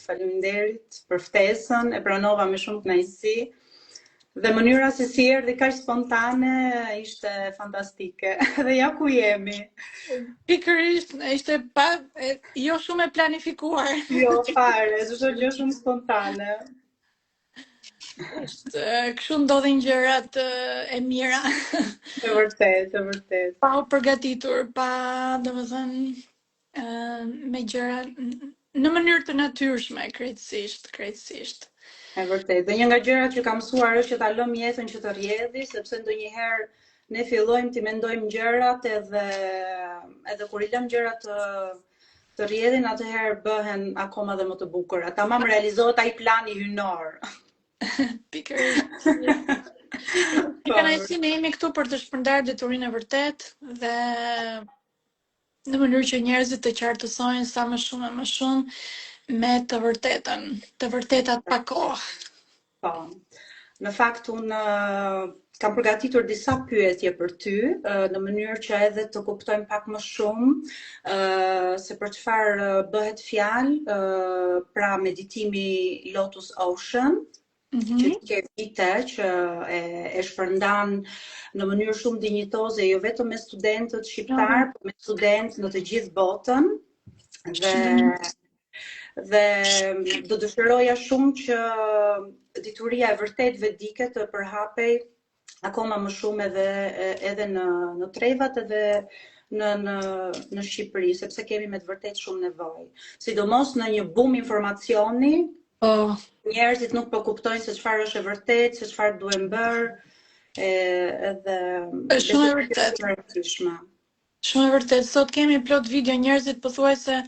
Faleminderit për ftesën, e pranova me shumë kënaqësi. Dhe mënyra se si erdhi kaq spontane ishte fantastike. Dhe ja ku jemi. Pikërisht, ishte jo shumë e planifikuar. Jo, fare, çdo gjë shumë spontane. Kështu ndodhin gjërat e mira. E vërtet. Pa u përgatitur, domethënë me gjëra në mënyrë të natyrshme, krejtësisht. E vërtet. Dhe një nga gjërat që kam mësuar është që ta lëm jetën që të rrjedhi, sepse ndonjëherë ne fillojmë të mendojmë gjërat edhe kur I lëm gjërat të rrjedhin, atëherë bëhen akoma dhe më të bukura. Tamam realizohet ai plani hynor. Pikërisht. Kënaqësi ne jemi këtu për të shpërndarë deturinë e vërtet dhe në mënyrë që njerëzit të qartësojnë sa më shumë me të vërtetën, të vërtetat pa kohë. Po. Në fakt unë kam përgatitur disa pyetje për ty, në mënyrë që edhe të kuptojmë pak më shumë se për çfarë bëhet fjalë, pra meditimi Lotus Ocean, që ke vite që e shpërndan në mënyrë shumë dinjitoze, jo vetëm me studentët shqiptar, por me studentë në të gjithë botën. Dhe do dëshiroja shumë që dituria e vërtet vedike të përhapej akoma më shumë edhe në trevat edhe në Shqipëri, sepse kemi me të vërtet shumë nevojë. Sidomos në një bum informacioni, njerëzit nuk po kuptojnë se çfarë është e vërtet, se çfarë duhen bërë, edhe shumë e vërtet. Shumë e vërtet. Sot kemi plot video, njerëzit pothuajse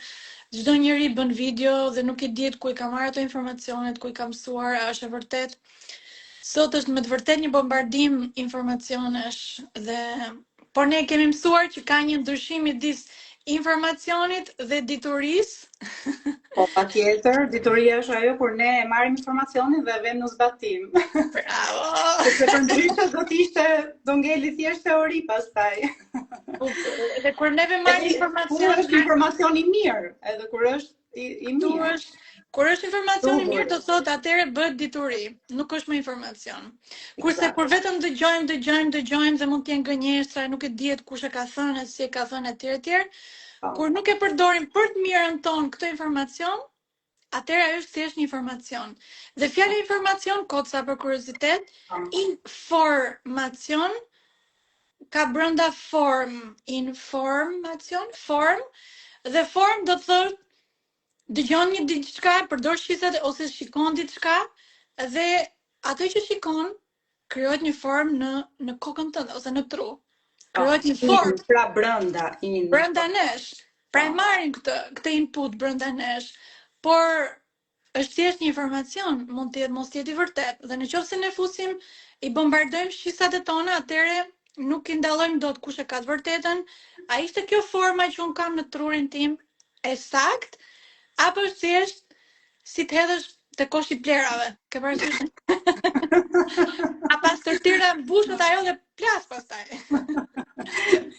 çdo njeri bën video dhe nuk I diet ku I ka marrë ato informacionet, ku I ka mësuar, a është e vërtet. Sot është me të vërtet një bombardim informacionesh por ne kemi mësuar që ka një ndryshim midis informacionit dhe diturisë. Po, patjetër, dituria është ajo kur ne marrim informacionin dhe vëmë në zbatim. Bravo! Sepse përndryshe do ngeli thjesht teori pastaj. Dhe kur neve marrim informacion, kur është informacion I mirë, edhe kur është I mirë. Kur është informacion I mirë, do thotë atëherë bëhet dituri, nuk është më informacion. Kurse kur vetëm dëgjojmë dhe mund të jenë gënjestra, nuk e dihet kush e ka thënë, si e ka thënë etj. Kur nuk e përdorim për të mirën tonë këtë informacion, atëherë është thjesht një informacion. Dhe fjala informacion, kotsa për kuriozitet, informacion ka brenda form, form, dhe form do të thotë dëgjon një diçka, përdor shqisat ose shikon diçka dhe ato që shikon krijohet një formë në kokën tënde ose në tru. Krijohet një formë pra brenda nesh. Pra e marrim këtë input brenda nesh, por është thjesht një informacion, mund të jetë mos të jetë I vërtet. Dhe nëse ne fusim I bombardojmë shqisat e tona, atëherë nuk I ndallojmë dot kush e ka të vërtetën, a ishte kjo forma që un kam në trurin tim e sakt, apo është thjesht si të hedhësh te koshi I plerave. Ke parasysh? A pas tërtira mbushet ajo dhe plas pastaj.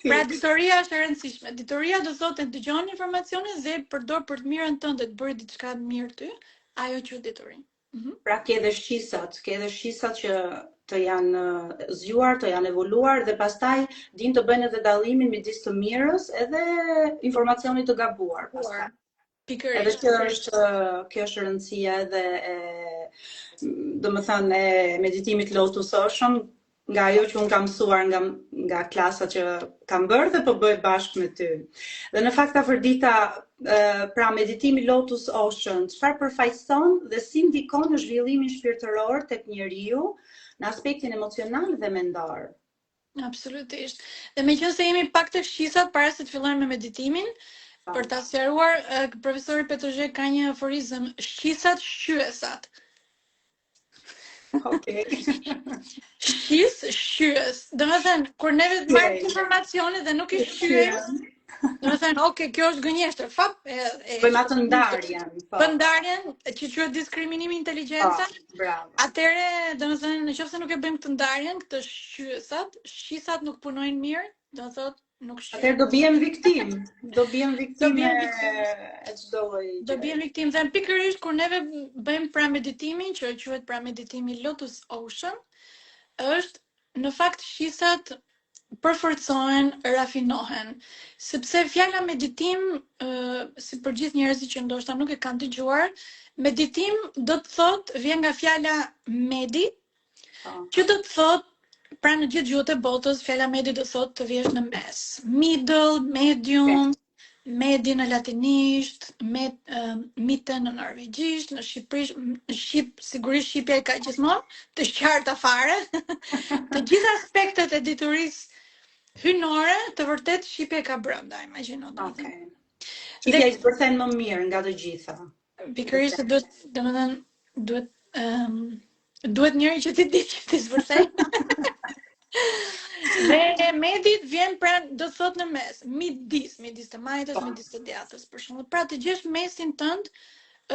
Pra dituria është e rëndësishme. Dituria do thotë të dëgjon informacionin dhe përdor për të mirën tënde, të bëri diçka të mirë ty, ajo quhet dituri. Pra ke edhe shqisat që të janë zgjuar, të janë evoluar dhe pastaj din të bëjnë edhe dallimin midis të mirës edhe informacionit të gabuar pastaj. Edhe kjo është rëndësia edhe domethënë e meditimit Lotus Ocean, nga ajo që unë kam mësuar nga klasat që kam bërë dhe po bëj bashkë me ty. Dhe në fakt Afërdita, pra meditimi Lotus Ocean, çfarë përfaqëson dhe si ndikon në zhvillimin shpirtëror tek njeriu në aspektin emocional dhe mendor? Absolutisht. Dhe meqense jemi pak të shqisat para se të fillojmë me meditimin, për ta sqaruar, profesori Petozhe ka një aforizëm, shqisat shqyesat. Okej. Shqyes. Domethënë, kur neve marrim informacione dhe nuk I shqyejmë, domethënë, okay, kjo është gënjeshtër, fap, bëjmë atë ndarjen. Ndarjen që quhet diskriminimi inteligjenca. Bravo. Atëre, domethënë, nëse nuk e bëjmë këtë ndarjen, këtë shqisat nuk punojnë mirë, do thotë nuk shqyem. Atëherë do bijem viktim. Do bijem viktim e çdo lloj. Do bijem viktim dhe pikërisht kur neve bëjmë pra meditimin, që quhet pra meditimi Lotus Ocean, është në fakt shisat përforcohen, rafinohen, sepse fjala meditim, si për gjithë njerëzit që ndoshta nuk e kanë dëgjuar, meditim do të thotë vjen nga fjala medi, që do të thotë pra në gjithë gjuhët e botës fjala medi do të thotë të vjesh në mes, middle, medium, medi në latinisht, mite në norvegjisht, në shqip sigurisht shqipja ka gjithmonë të qarta fare. Të gjitha aspektet e diturisë hynore, të vërtet shqipja ka brenda, imagjino. Okej. Shqipja i zbërthen më mirë nga të gjitha. Pikërisht duhet njëri që ti di që ti zbërthej. Dhe medit vjen pra do të thot në mes, midis të majtës, midis të djathtës, për shembull. Pra të gjesh mesin tënd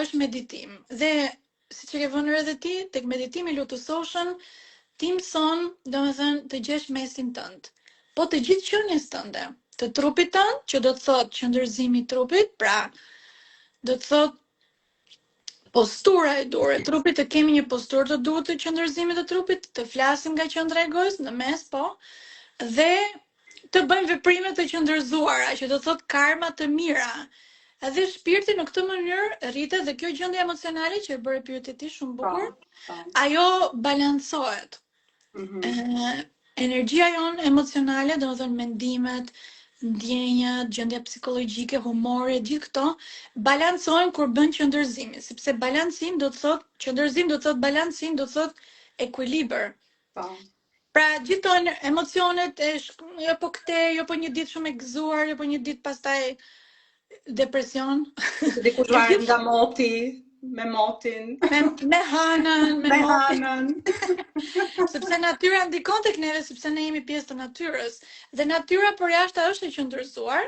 është meditim. Dhe siç e ke vënë edhe ti, tek meditimi Lotus Ocean, ti mëson, domethënë, të gjesh mesin tënd. Po të gjithë qenies tënde, të trupit tënd, që do të thot qëndërzimi i trupit, pra do të thot postura e duhur e trupit, të kemi një posturë të duhur të qëndërzimit të trupit, të flasim nga qendra e gojës në mes, po, dhe të bëjmë veprime të qëndërzuara, që do të thot karma të mira. Edhe shpirti në këtë mënyrë rritet dhe kjo gjendje emocionale që e bëre pyetjet ti shumë bukur, ajo balancohet. Energjia jonë emocionale, domethënë mendimet, ndjenjat, gjendja psikologjike, humori, gjithë këto balancohen kur bën qëndërzimi, sepse balancim do të thotë qëndërzim do të thotë balancim do të thotë ekuilibër. Pra gjithë emocionet jo po këtë, jo po një ditë shumë e gëzuar, jo po një ditë pastaj depresion. Dikush varet nga moti, me motin, me hanën, me hanën. Sepse natyra ndikon tek neve, sepse ne jemi pjesë të natyrës. Dhe natyra përjashta është e qëndërzuar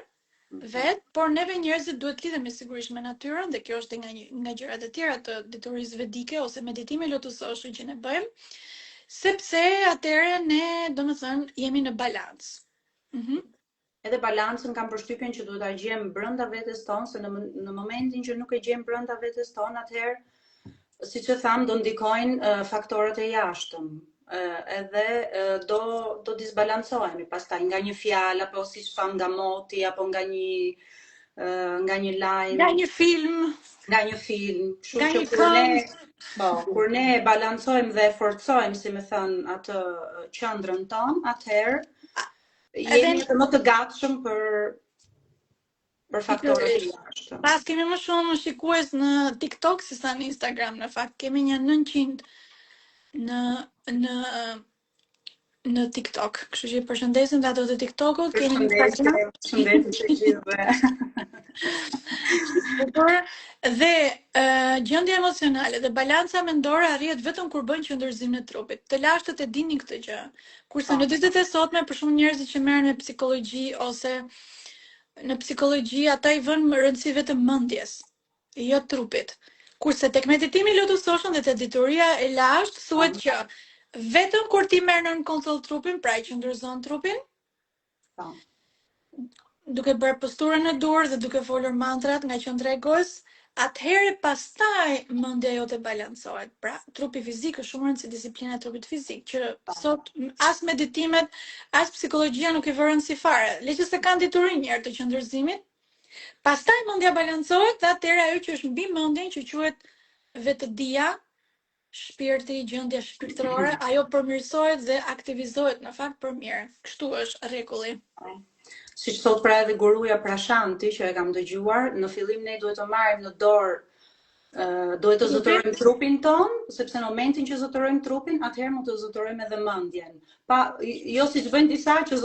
vet, por neve njerëzit duhet të lidhemi sigurisht me natyrën, dhe kjo është nga gjërat e tjera të diturisë vedike ose meditimi Lotus Ocean që ne bëjmë, sepse atëherë ne, domethënë, jemi në balancë. Edhe balancën kam përshtypjen që duhet ta gjejmë brenda vetes tonë, se në momentin që nuk e gjejmë brenda vetes tonë, atëherë, siç e tham, do ndikojnë faktorët e jashtëm. Edhe do disbalancohemi pastaj nga një fjalë, apo siç tham nga moti, apo nga një lajm, nga një film. Kështu që kur ne balancojmë dhe forcojmë, si më thën, atë qendrën tonë, atëherë jemi më të gatshëm për faktorët e jashtëm. Pas kemi më shumë shikues në TikTok se sa në Instagram, në fakt kemi një 900 në TikTok. Kështu që përshëndesim dhe ato të TikTokut, kemi Instagram. Përshëndesim të gjithëve. Dhe gjendja emocionale dhe balanca mendore arrihet vetëm kur bën qëndërzim në trupit. Të lashtët e dinin këtë gjë. Kurse në ditët e sotme, për shumë njerëzit që merren me psikologji ose në psikologji, ata i vënë rëndësi vetëm mendjes, jo trupit. Kurse tek meditimi Lotus Ocean dhe te dituria e lashtë thuhet që vetëm kur ti merr në kontroll trupin, pra i qëndërzon trupin, duke bërë posturën e dur dhe duke folur mantrat nga qendra e gojës, atëherë pastaj mendja jote balancohet. Pra, trupi fizik është shumë rëndësi, disiplina e trupit fizik, që sot as meditimet, as psikologjia nuk i vënë rëndësi fare. Le që se kanë diturin njerë të qëndërzimit, pastaj mendja balancohet, dhe atëherë ajo që është mbi mendjen, që quhet vetëdia, shpirti, gjendja shpirtërore, ajo përmirësohet dhe aktivizohet në fakt për mirë. Kështu është rregulli. Siç thot pra edhe guruja Prashanti, që e kam dëgjuar, në fillim ne duhet të marrim në dorë, duhet të zotërojmë trupin ton, sepse në momentin që zotërojmë trupin, atëherë mund të zotërojmë edhe mendjen. Jo siç bëjnë disa që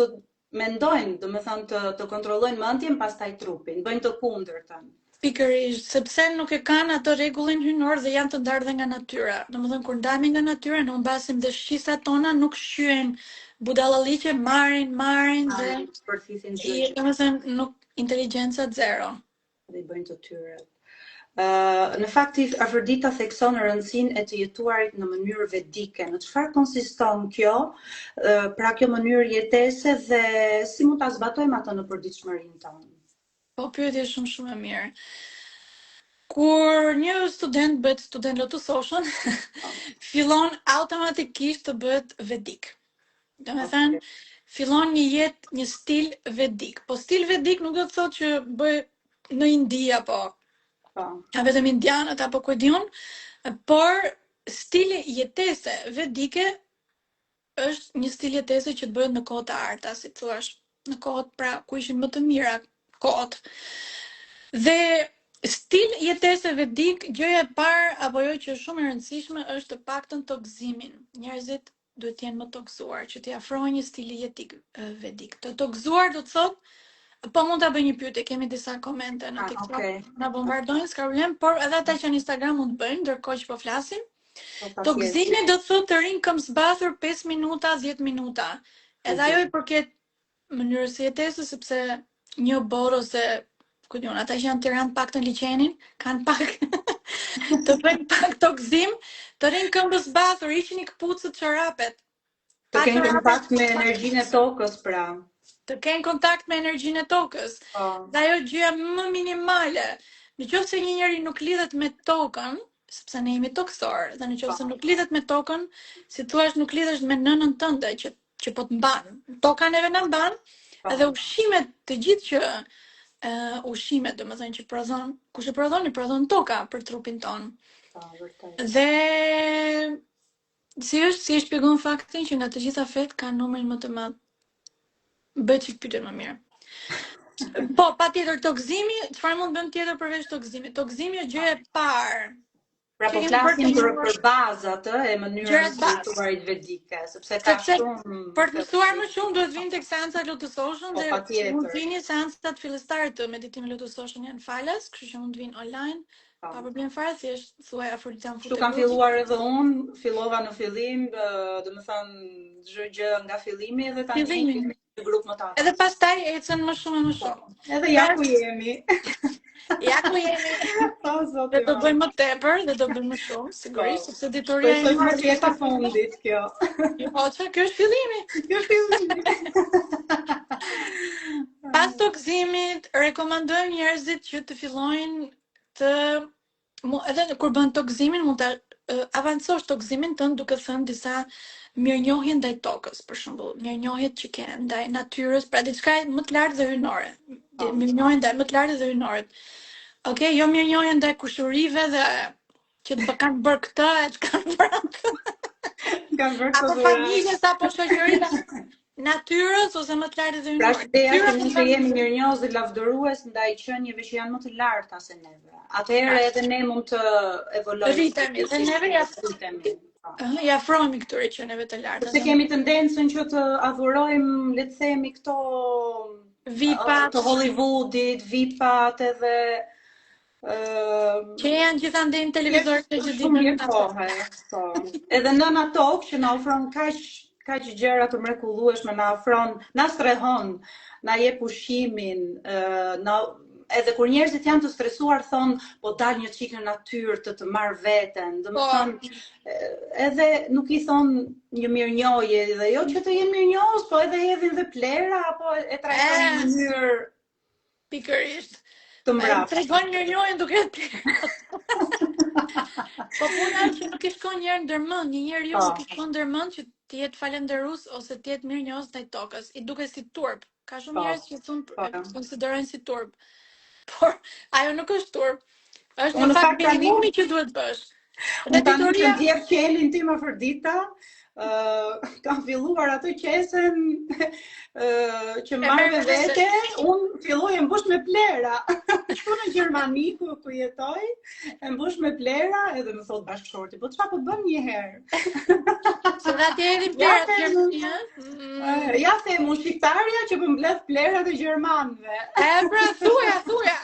mendojnë, domethënë të kontrollojnë mendjen, pastaj trupin, bëjnë të kundërtën. Pikërisht, sepse nuk e kanë atë rregullin hynor dhe janë të ndarë dhe nga natyra. Domethënë kur ndahemi nga natyra, ne humbasim dhe shqisat tona nuk shqyen budallalliqe, marrin dhe përfithin domethënë nuk inteligjenca zero. Dhe i bëjnë të tyre. Në fakt Afrodita thekson rëndësinë e të jetuarit në mënyrë vedike. Në çfarë konsiston kjo? Pra kjo mënyrë jetese dhe si mund ta zbatojmë atë në përditshmërinë tonë? Po pyetje shumë e mirë. Kur një student bëhet student lotusoshën, fillon automatikisht të bëhet vedik. Domethënë, fillon një jetë, një stil vedik. Po stil vedik nuk do të thotë që bëj në Indi apo a vetëm indianët apo ku diun, por stili jetese vedike është një stil jetese që të bëhet në kohët e arta, si thua, në kohët pra ku ishin më të mira kohët. Dhe stil jetese vedik, gjëja e parë apo jo që është shumë e rëndësishme është të paktën tokëzimin. Njerëzit duhet të jenë më tokëzuar, që t'i afrojnë një stili jetik vedik. Të tokëzuar do të thotë, po mund ta bëj një pyetje, kemi disa komente në TikTok, na bombardojnë, s'ka problem, por edhe ata që në Instagram mund të bëjnë, ndërkohë që po flasim. Tokëzimi do të thotë të rinë këmbëzbathur 5 minuta, 10 minuta. Edhe ajo i përket mënyrës së jetesës, sepse një borë ose ku diun, ata që janë Tiranë pak të liçenin, kanë pak të bëjnë pak tokëzim, të rinë këmbëzbathur, hiqini këpucët, çorapet. Të kenë kontakt me energjinë e tokës, pra. Të kenë kontakt me energjinë e tokës. Dhe ajo gjëja më minimale. Nëse një njeri nuk lidhet me tokën, sepse ne jemi toksor, dhe nëse nuk lidhet me tokën, si thua, nuk lidhesh me nënën tënde që po të mban. Toka neve na mban, edhe ushqimet të gjithë që ushqimet, domethënë që prodhon, kush e prodhon toka për trupin ton. Dhe si e shpjegon faktin që nga të gjitha fet ka numrin më të madh. Bëj çik pyetje më mirë. Po, patjetër tokëzimi, çfarë mund bëjmë tjetër përveç tokëzimit? Tokëzimi është gjëja e parë. Pra po flasim për bazat e mënyrës së jetuarit vedike, sepse ka shumë. Për të mësuar më shumë duhet vinë tek seanca lotusoshën dhe mund vini seancat fillestare të meditimit lotusoshën janë falas, kështu që mund të vinë online. Pa problem fare, thjesht thuaj Afrodita më futet. Kështu kam filluar edhe unë, fillova në fillim, domethënë çdo gjë nga fillimi dhe tani kemi një grup më të afërt. Edhe pastaj ecën më shumë. Edhe ja ku jemi. Dhe do bëjmë më tepër dhe do bëjmë më shumë, sigurisht, sepse ditoria e një jetë fundit kjo. Jo, kjo është fillimi. Pas tokëzimit, rekomandojmë njerëzit që të fillojnë edhe kur bën tokëzimin, mund të avancosh tokëzimin tënd duke thënë disa mirënjohje ndaj tokës, për shembull, mirënjohjet që ke ndaj natyrës, pra diçka më të lartë dhe hyjnore. Mirënjohje ndaj më të lartë dhe hyjnorit. Okej, jo mirënjohje ndaj kushurive dhe që të kanë bërë këtë, që kanë bërë atë. Apo familjes apo shoqërisë. Natyrës ose më të lartë dhe hyjnorit. Pra ideja që ne jemi mirënjohës dhe lavdërues ndaj qenieve që janë më të larta se neve. Atëherë edhe ne mund të evolojmë. Rritemi, dhe neve ja afrohemi këtyre qenieve të larta. Se kemi tendencën që të adhurojmë, le të themi, këto vipat të Hollywoodit, vipat edhe që janë gjithandej në televizor që shumë mirë kohë. Edhe nëna tokë që na ofron kaq gjëra të mrekullueshme, na afron, na strehon, na jep ushqimin, edhe kur njerëzit janë të stresuar thon, po dal një çik në natyrë të marr veten, domethënë edhe nuk i thon një mirënjohje, dhe jo që të jenë mirënjohës, po edhe hedhin dhe plera apo e trajtojnë në mënyrë pikërisht të mbrapsht. Tregon mirënjohjen duke plera. Po puna që nuk i shkon njëherë ndërmend, një njeriu nuk i shkon ndërmend që të jetë falënderues ose të jetë mirënjohës ndaj tokës, i duket si turp. Ka shumë njerëz që thonë konsiderojnë si turp. Por ajo nuk është turp. Është në fakt minimumi që duhet bësh. Unë tani që ndjek qelin tim Afrodita, kam filluar atë qesen që marrë vete, unë filloj e mbush me plera. Shku në Gjermani ku jetoj, e mbush me plera, edhe më thot bashkëshorti, po çfarë po bëm një herë? Se dhe atje edhi plera të Gjermania? Ja them, unë shqiptarja që po mbledh plerat e gjermanëve. Pra, thuja.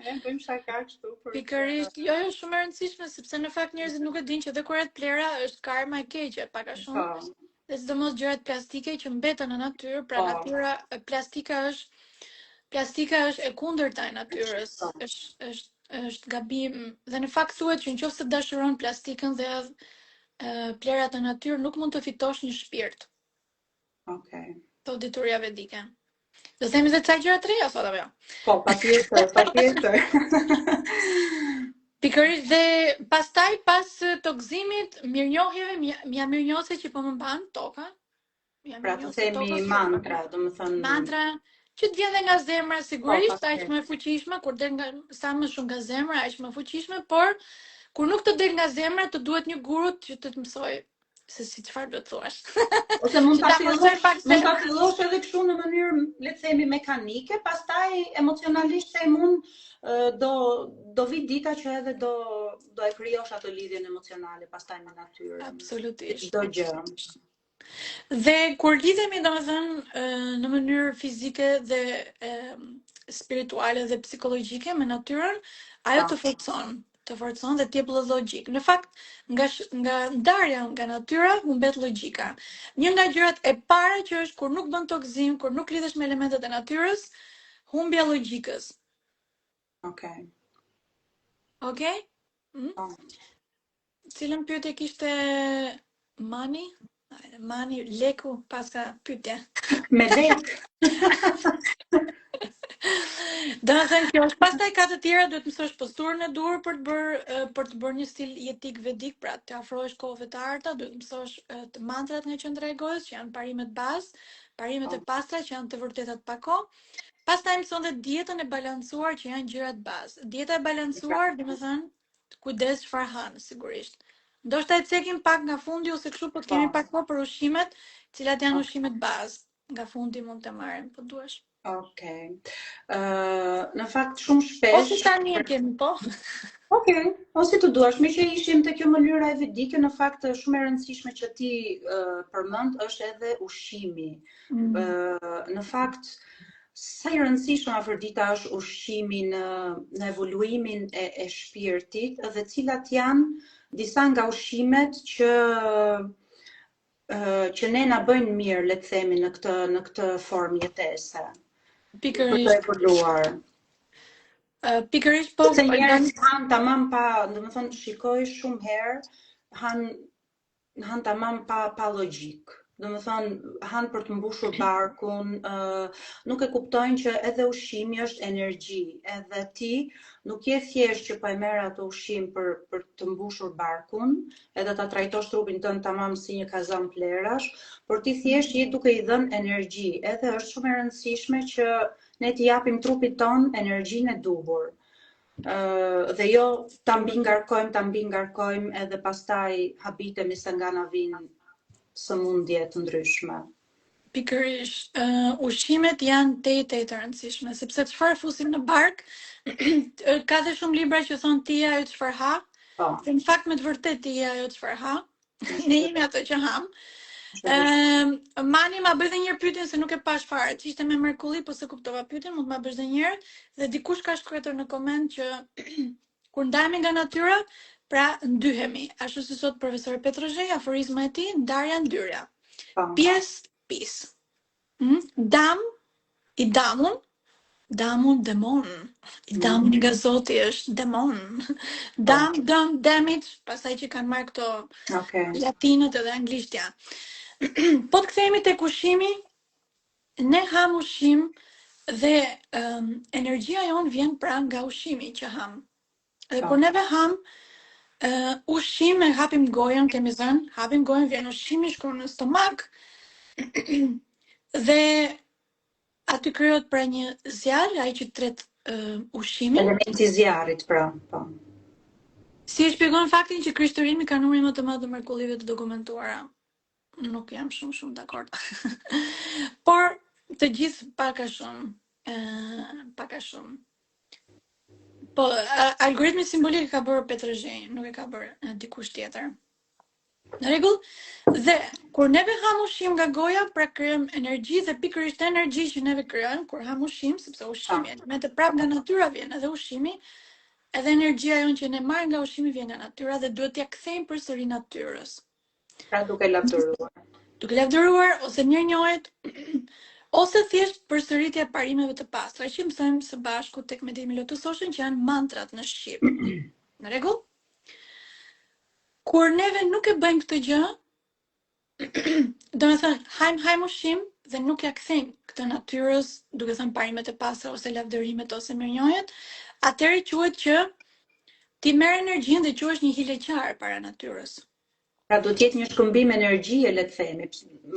Bëjmë shaka kështu. Pikërisht, jo shumë e rëndësishme, sepse në fakt njerëzit nuk e dinë që dhe kur et plera është karma e keqe, pak a shumë. Dhe sidomos gjërat plastike që mbeten në natyrë, pra natyra plastika është plastika është e kundërta e natyrës, është gabim dhe në fakt thuhet që nëse dashuron plastikën dhe plerat e natyrë nuk mund të fitosh një shpirt. Okej. To dituria vedike. Do themi se ca gjëra të reja sot apo jo? Po, patjetër. Pikërisht dhe pastaj pas të gëzimit, mirënjohjeve, mja mirënjohse që po më mban toka. Pra të themi mantra, domethënë mantra që të vjen dhe nga zemra sigurisht, aq më e fuqishme, kur del nga sa më shumë nga zemra, aq më e fuqishme, por kur nuk të del nga zemra, të duhet një guru që të mësoj se si çfarë do të thuash. Ose mund ta fillosh edhe kështu në mënyrë, le të themi, mekanike, pastaj emocionalisht se mund do vi dita që edhe do e krijosh atë lidhjen emocionale pastaj me natyrën. Absolutisht. Çdo gjë. Dhe kur lidhemi domethënë në mënyrë fizike dhe spirituale dhe psikologjike me natyrën, ajo të forcon dhe t'jep logjik. Në fakt, nga ndarja nga natyra humbet logjika. Një nga gjërat e para që është kur nuk bën tokëzim, kur nuk lidhesh me elementet e natyrës, humbja logjikës. Okej. Cilën pyetje kishte Mani? Mani, leku, paska pyetje. Me lek. Do të thënë kjo është pastaj ka të tjera, duhet mësosh posturën e dur për të bërë një stil jetik vedik, pra të afrohesh kohëve të arta, duhet mësosh të mantrat nga qendra e gojës, që janë parimet bazë, parimet e pastra që janë të vërtetat pa kohë. Pastaj mëson dhe dietën e balancuar që janë gjërat bazë. Dieta e balancuar, domethënë kujdes çfarë han, sigurisht. Ndoshta e cekim pak nga fundi ose kështu, po të kemi pak kohë për ushqimet, cilat janë ushqimet bazë. Nga fundi mund të marrim, po duash. Okej. Në fakt shumë shpesh. Ose tani e kemi, po. Okej, ose të duash, me që ishim të kjo mënyra e vedike, në fakt shumë e rëndësishme që ti përmend është edhe ushqimi. Në fakt, sa i rëndësishme Afrodita është ushqimi në evoluimin e shpirtit, dhe cilat janë disa nga ushqimet që ne na bëjnë mirë, le të themi, në këtë formë jetese. Pikërisht. Për të evoluar. Pikërisht po. Se njerëzit han tamam pa, domethënë shikoj shumë herë, han tamam pa logjik. Domethënë han për të mbushur barkun, nuk e kuptojnë që edhe ushqimi është energji, edhe ti nuk je thjesht që po e merr atë ushqim për të mbushur barkun, edhe ta trajtosh trupin tënd tamam si një kazan plerash, por ti thjesht je duke i dhënë energji. Edhe është shumë e rëndësishme që ne t'i japim trupit ton energjinë e duhur. Dhe jo ta mbi ngarkojmë edhe pastaj habitemi se nga na vinë sëmundje të ndryshme. Pikërisht, ushqimet janë të rëndësishme, sepse çfarë fusim në bark, ka dhe shumë libra që thonë ti ajo çfarë ha, se në fakt me të vërtet ti ajo çfarë ha, ne jemi ato që ham. Mani ma bëj dhe njërë pyetjen se nuk e pash fare, që ishte me mrekulli, po se kuptova pyetjen, mund ma bësh dhe njërë, dhe dikush ka shkruar në koment që kur ndajemi nga natyra, pra ndyhemi. Ashtu si sot profesor Petrozhej, aforizma e tij, ndarja ndyrja. Pis. Dam, i damun, demon. I damun nga Zoti është demon. Damage, pastaj që kanë marrë këto latinët edhe anglisht janë. Po të kthehemi tek ushqimi, ne ham ushqim dhe energjia jon vjen pra nga ushqimi që ham. Dhe kur neve ham ushqim, e hapim gojën, kemi thënë, hapim gojën, vjen ushqimi, shkon në stomak, dhe aty krijohet pra një zjarr, ai që tret ushqimin. Elementi i zjarrit, pra, po. Si e shpjegon faktin që krishterimi ka numrin më të madh të mrekullive të dokumentuara. Nuk jam shumë dakord. Por të gjithë pak a shumë. Po, algoritmi simbolik ka bërë Petrozhej, nuk e ka bërë dikush tjetër. Në rregull? Dhe kur neve ham ushqim nga goja, pra krijojmë energji, dhe pikërisht energji që neve krijojmë kur ham ushqim, sepse ushqimi elemente prap nga natyra vjen, edhe ushqimi, edhe energjia jon që ne marrim nga ushqimi vjen nga natyra dhe duhet t'ia kthejmë përsëri natyrës. Pra duke lavdëruar. Duke lavdëruar ose mirënjohet, ose thjesht përsëritja e parimeve të pastra, që mësojmë së bashku tek Meditimi Lotus Ocean, që janë mantrat në shqip. Në rregull? Kur neve nuk e bëjmë këtë gjë, do të thënë, hajm ushqim dhe nuk ja kthejmë këtë natyrës, duke thënë parimet e pastra ose lavdërimet ose mirënjohjet, atëherë quhet që ti merr energjinë dhe quhesh një hileqar para natyrës. Pra do të jetë një shkëmbim energjie, le të themi,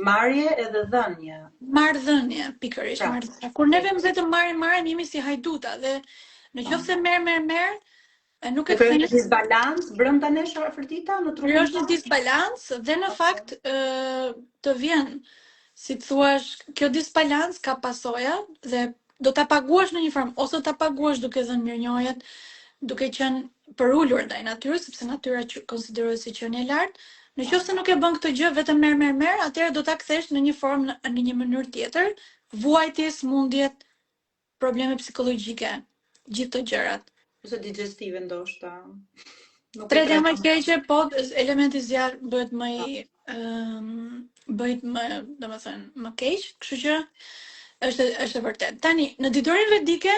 marrje edhe dhënie. Marrëdhënie, pikërisht Pra, marrëdhënie. Kur neve vetëm marrim, jemi si hajduta dhe në qoftë se merr, nuk e kthejmë kthejmë. disbalans brenda nesh Afrodita në trupin. Është një disbalans dhe në fakt të vjen, si thuaç, kjo disbalans ka pasoja dhe do ta paguash në një formë, ose ta paguash duke dhënë mirënjohjet, duke qenë për ulur ndaj natyrës, sepse natyra konsiderohet si qenie e lartë. Në qoftë se nuk e bën këtë gjë, vetëm merr, atëherë do ta kthesh në një formë, në një mënyrë tjetër, vuajtje, smundjet, probleme psikologjike, gjithë të gjërat. Ose digestive ndoshta. Tretja më keqe, po elementi zjarr bëhet më i bëhet më, domethënë, më keq, kështu që është e vërtet. Tani, në ditorin vedike,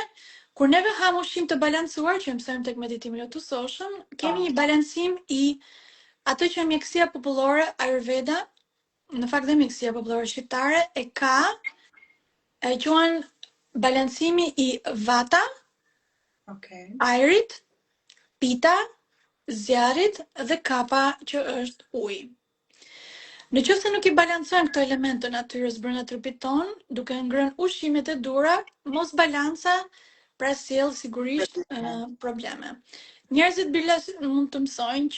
kur neve ham ushqim të balancuar, që mësojmë tek Meditimi Lotus Ocean, kemi një balancim i atë që mjekësia popullore Ayurveda, në fakt dhe mjekësia popullore shqiptare, e quajnë balancimi i vata, ajrit, pita, zjarrit dhe kapa, që është uji. Në qoftë se nuk i balancojmë këto elemente të natyrës brenda trupit ton, duke ngrënë ushqimet e dura, mos balanca pra sjell sigurisht probleme. Njerëzit mund të mësojnë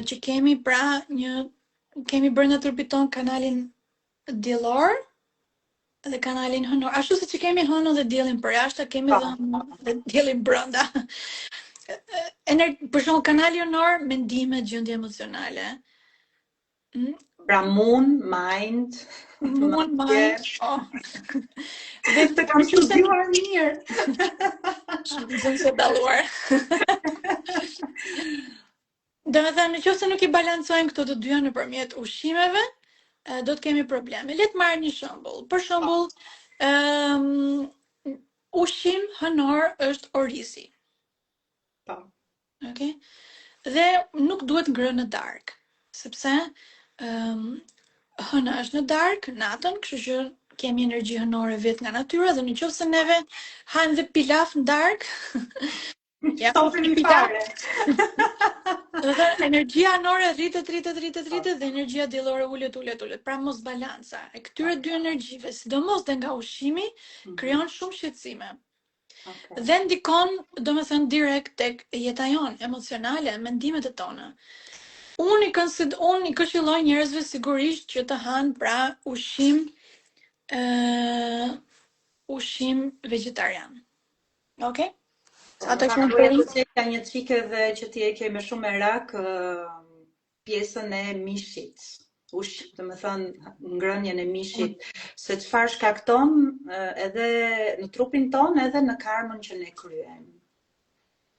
që kemi kemi brenda trupit ton kanalin diellor dhe kanalin hënor. Ashtu siç kemi hënon dhe diellin përjashtë, kemi dhe diellin brenda. Për shembull, kanali hënor, mendimet, gjendje emocionale. Pra moon, mind. Dhe të kam studiuar mirë. Shumë se dalluar. Domethënë, nëse nuk i balancojmë këto të dyja nëpërmjet ushqimeve, do të kemi probleme. Le të marrim një shembull. Për shembull, ushqim hënor është orisi. Po. Okej? Dhe nuk duhet ngrënë në darkë, sepse hëna është në darkë, natën, kështu që kemi energji hënore vetë nga natyra, dhe nëse neve hajmë dhe pilaf në darkë, ja topim fare. Dhe energjia hënore rritet dhe energjia diellore ulet. Pra mos balanca e këtyre dy energjive, sidomos dhe nga ushqimi, krijon shumë shqetësime. Dhe ndikon, domethënë, direkt tek jeta jonë emocionale, mendimet e tona. Unë i këshilloj njerëzve sigurisht që të hanë pra ushqim vegetarian. Okej? Ato ka një çike dhe që ti e ke me shumë merak pjesën e mishit. Domethënë ngrënien e mishit, se çfarë shkakton edhe në trupin ton edhe në karmën që ne kryejmë.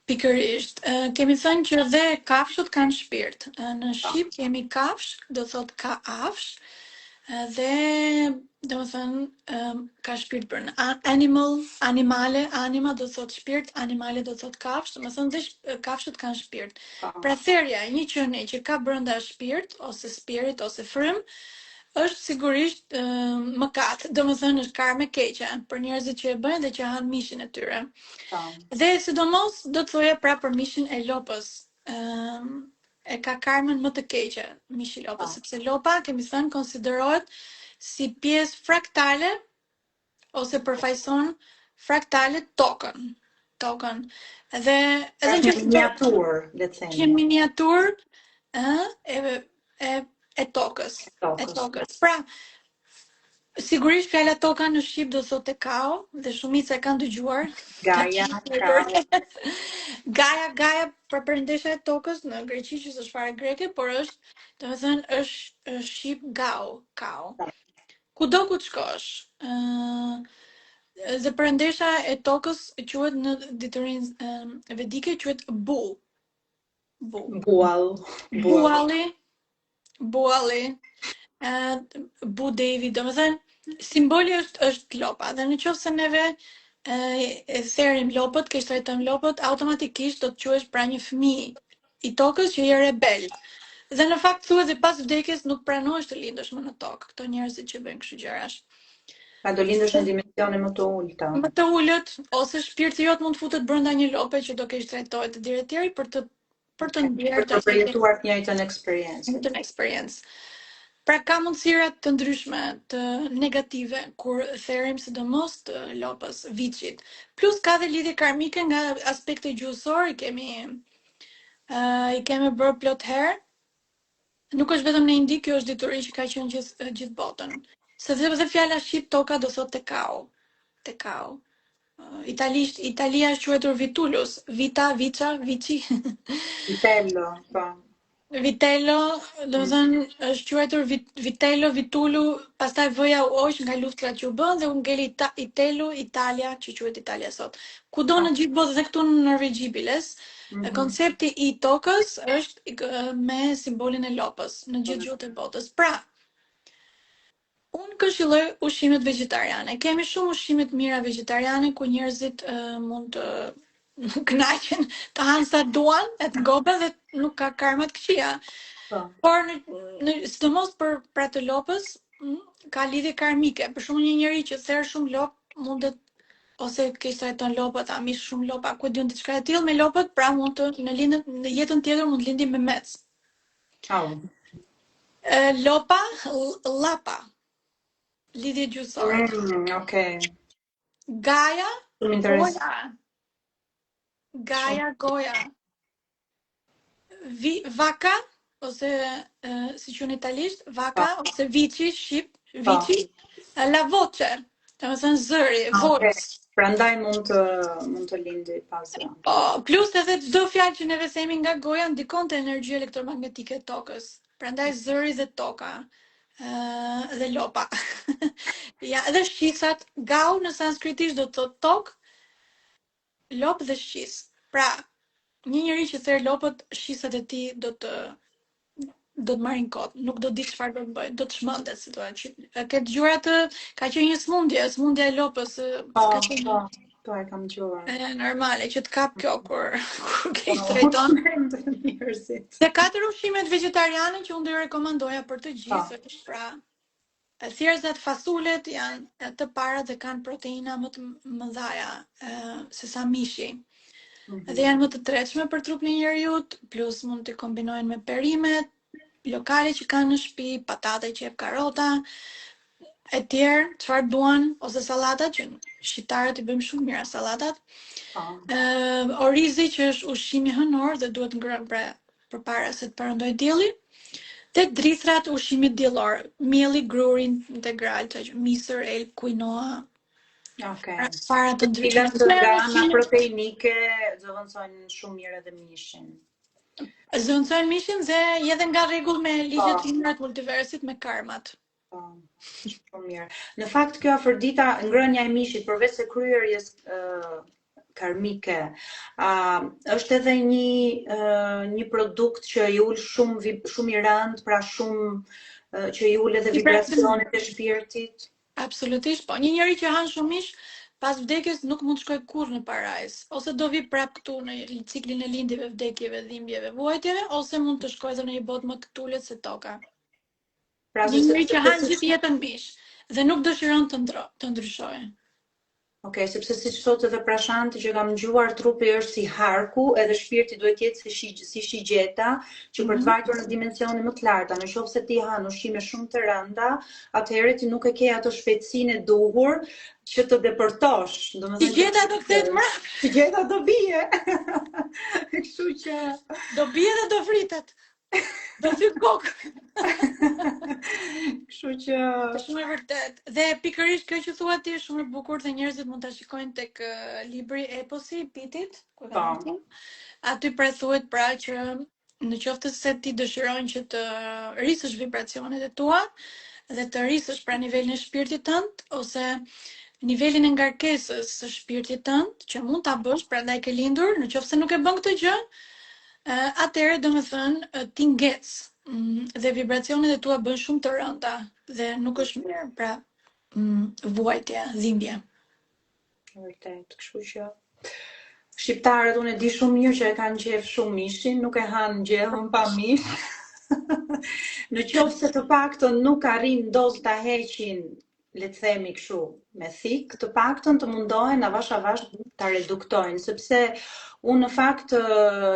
Pikërisht, kemi thënë që dhe kafshët kanë shpirt. Në shqip kemi kafsh, do thot ka afsh, dhe domethënë ka shpirt për animale, anima do thot shpirt, animale do thot kafsh, domethënë dhe kafshët kanë shpirt. Pra therja e një qenie që ka brenda shpirt ose spirit ose frym është sigurisht mëkat, domethënë është karmë e keqe për njerëzit që e bëjnë dhe që hanë mishin e tyre. Dhe sidomos do të thoja pra për mishin e lopës. E ka karmën më të keqe mishi i lopës, sepse lopa, kemi thënë, konsiderohet si pjesë fraktale ose përfaqëson fraktale tokën. Dhe edhe një miniatur, le të themi. Një miniatur e tokës. Pra, sigurisht fjala toka në shqip do thotë kao, dhe shumica e kanë dëgjuar. Gaia për perëndesha e tokës në greqi, që është fare greke, por është, domethënë, është shqip kao. Kudo ku të shkosh, dhe perëndesha e tokës quhet në diturinë vedike quhet bualli, Budevi, domethënë Simboli është lopa, dhe në qoftë se neve e therim lopët, keq trajtojmë lopët, automatikisht do të quhesh pra një fëmijë i tokës që je rebel. Dhe në fakt thuhet dhe pas vdekjes nuk pranohesh të lindësh më në tokë, këto njerëzit që bëjnë kështu gjërash. Pa do lindesh në dimensione më të ulta. Më të ulët ose shpirti jot mund të futet brenda një lope që do keq trajtohet të dirë për të ndjerë Për të përjetuar të njëjtën eksperiencë. të eksperiencë. Pra ka mundësira të ndryshme, të negative, kur therim sidomos të lopës, viçit. Plus ka dhe lidhje karmike nga aspekti gjuhësor, i kemi bërë plot herë. Nuk është vetëm në Indi, kjo është dituri që ka qenë gjithë botën. Se dhe fjala shqip toka do thot tekao. Tekao. Italisht, Italia është quajtur Vitulus, Vita, Vica, Vici. Vitello, po. Vitello, do të thënë është quajtur Vitello, Vitulu, pastaj vëja u oq nga luftrat që u bën dhe u ngeli Itelu, Italia, që quhet Italia sot. Kudo në gjithë botën, dhe këtu në Norvegji biles, koncepti i tokës është me simbolin e lopës në gjithë gjuhët e botës. Pra, unë këshilloj ushqimet vegetariane. Kemi shumë ushqime të mira vegetariane ku njerëzit mund të kënaqen të hanë sa duan, e të goben dhe nuk ka karma të këqija. Por sidomos për pra të lopës ka lidhje karmike. Për shembull një njerëz që therr shumë lop mundet ose keq trajton lopët, a mish shumë lopa, ku diun diçka e tillë me lopët, pra mund të në jetën tjetër mund të lindi me mec. Lopa, llapa. Lidhje gjuhësore. Okay. Gaja, goja. Gaja, goja. Vaka, ose si quhen italisht, vaka, ose vici, shqip, vici, la voce, të më thënë zëri, voice. Prandaj mund të lindi pas. Plus edhe çdo fjalë që neve themi nga goja ndikon te energjia elektromagnetike e tokës. Prandaj zëri dhe toka. Dhe lopa. Ja, edhe shqisat, gau në sanskritisht do të thotë tokë, lop dhe shqis. Pra, një njeri që therr lopët, shqisat e tij do të marrin kot, nuk do di çfarë do të bëjë, do të shmendet si thua. Ke dëgjuar atë, ka qenë një smundje e lopës, ka qenë. Po e kam dëgjuar. Normale që të kap kjo kur ke trajton njerëzit. Dhe 4 ushqimet vegetariane që unë do i rekomandoja për të gjithë, pra thjerëzat, fasulet janë të parat dhe kanë proteina më të mëdha se sa mishi. Dhe janë më të tretshme për trupin e njerëzit, plus mund të kombinohen me perimet lokale që kanë në shtëpi, patate, qep, karrota, e tjerë, çfarë duan, ose sallatat që shqiptarët i bëjmë shumë mira sallatat. Orizi që është ushqimi hënor dhe duhet ngrënë përpara se të perëndoj dielli. Dhe drithrat ushqimit diellor, mielli, gruri integral, misër, elb, quinoa. Okay. Fara të ndryshme. Grana proteinike zëvendësojnë shumë mirë edhe mishin. Zëvendësojnë mishin dhe edhe nga rregull me ligjet e himrat multiversit me karmat. Shumë mirë. Në fakt kjo afërdita, ngrënia e mishit, përveç se kryerjes karmike, është edhe një produkt që i ul shumë i rënd, pra shumë që i ul edhe vibracionet e shpirtit. Absolutisht, po. Një njeri që han shumë mish, pas vdekjes nuk mund të shkojë kurrë në parajs, ose do vi prap këtu në ciklin e lindjeve, vdekjeve, dhimbjeve, vuajtjeve, ose mund të shkojë edhe në një botë më të tulet se toka. Një njeri që han gjithë jetën mish dhe nuk dëshiron të ndryshojë. Okej, sepse siç thotë edhe Prashanti që kam dëgjuar, trupi është si harku, edhe shpirti duhet të jetë si shigjeta, që për të vajtur në dimensione më të larta. Nëse ti han ushqime shumë të rënda, atëherë ti nuk e ke ato shpejtësinë e duhur që të depërtosh. Domethënë shigjeta do kthehet mbrapa. Shigjeta do bie. Kështu që do bie dhe do vritet. Do thy kokë. Kështu që shumë e vërtet. Dhe pikërisht kjo që thua ti është shumë e bukur dhe njerëzit mund ta shikojnë tek libri Eposi i Pitit, ku ka thënë. Aty pra thuhet pra që në qoftë se ti dëshiron që të rrisësh vibracionet e tua dhe të rrisësh pra nivelin e shpirtit tënd ose nivelin e ngarkesës së shpirtit tënd, që mund ta bësh, prandaj ke lindur, në qoftë se nuk e bën këtë gjë, atëherë do të thënë ti ngec dhe vibracionet e tua bën shumë të rënda dhe nuk është mirë, pra vuajtje, dhimbje. Vërtet, kështu që shqiptarët unë e di shumë mirë që e kanë qef shumë mishin, nuk e hanë gjellën pa mish. Në qoftë se të paktën nuk arrin dozë ta heqin, le të themi kështu, me thik, të paktën të mundohen avash ta reduktojnë, sepse unë në fakt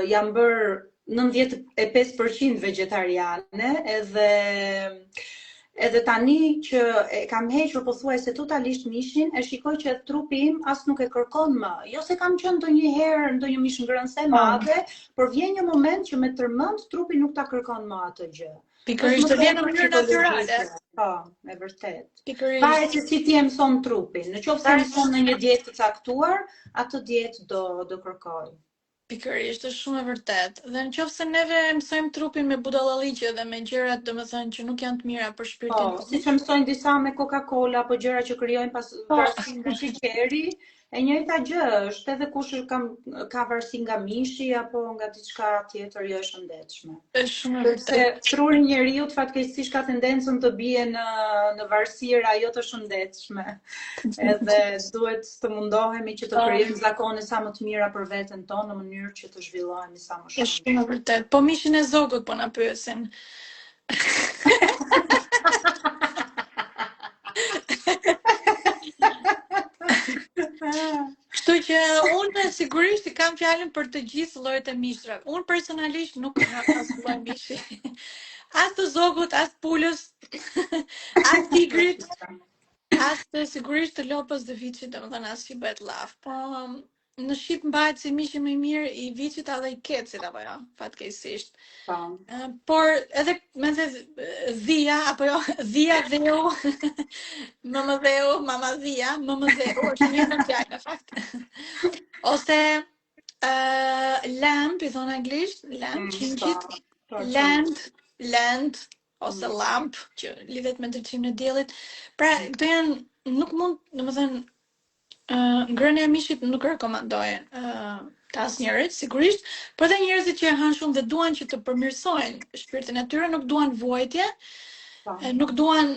jam bërë 95% vegetariane edhe tani që e kam hequr pothuajse totalisht mishin, e shikoj që trupi im as nuk e kërkon më. Jo se kam qenë ndonjëherë ndonjë mish ngrënëse madhe, por vjen një moment që me tërmend trupi nuk ta kërkon më atë gjë. Pikërisht të vjen në mënyrë natyrale. Po, e vërtet. Pikërisht. Varet se si ti e mëson trupin. Në qoftë se mëson në një dietë të caktuar, atë dietë do kërkoj. Pikërisht, është shumë e vërtet. Dhe në qoftë se neve mësojmë trupin me budallalliqe dhe me gjërat, domethënë që nuk janë të mira për shpirtin. Po, siç e mësojnë disa me Coca-Cola, apo gjëra që krijojnë pas varësi nga sheqeri, e njëjta gjë është edhe kush ka varësi nga mishi apo nga diçka tjetër jo e shëndetshme. Është shumë e vërtetë. Se truri i njeriu fatkeqësisht ka tendencën të bie në varësira jo të shëndetshme. Edhe duhet të mundohemi që të krijojmë zakone sa më të mira për veten tonë në mënyrë që të zhvillohemi sa më shumë. Është shumë e vërtetë. Po mishin e zogut po na pyesin. Kështu që unë sigurisht i kam fjalën për të gjithë llojet e mishtrave. Unë personalisht nuk ha as lloj mishi. As të zogut, as pulës, as tigrit, as të sigurisht të lopës dhe viçit, domethënë as që bëhet llaf. Po në Shqip mbahet si mishi më i mirë i viçit edhe i kecit apo jo, fatkeqësisht. Por edhe me dhia apo jo, dhia dheu, mëmëdheu, mamadhia, mëmëdheu, është një në fjalë në fakt. Ose lamp, i thonë anglisht, lamp, qingjit, land, ose lamp, që lidhet me ndriçimin e diellit. Pra, këto janë, nuk mund, domethënë, ngrënia e mishit nuk rekomandohen të asnjërit, sigurisht, por edhe njerëzit që e hanë shumë dhe duan që të përmirësojnë shpirtin e tyre, nuk duan vuajtje, nuk duan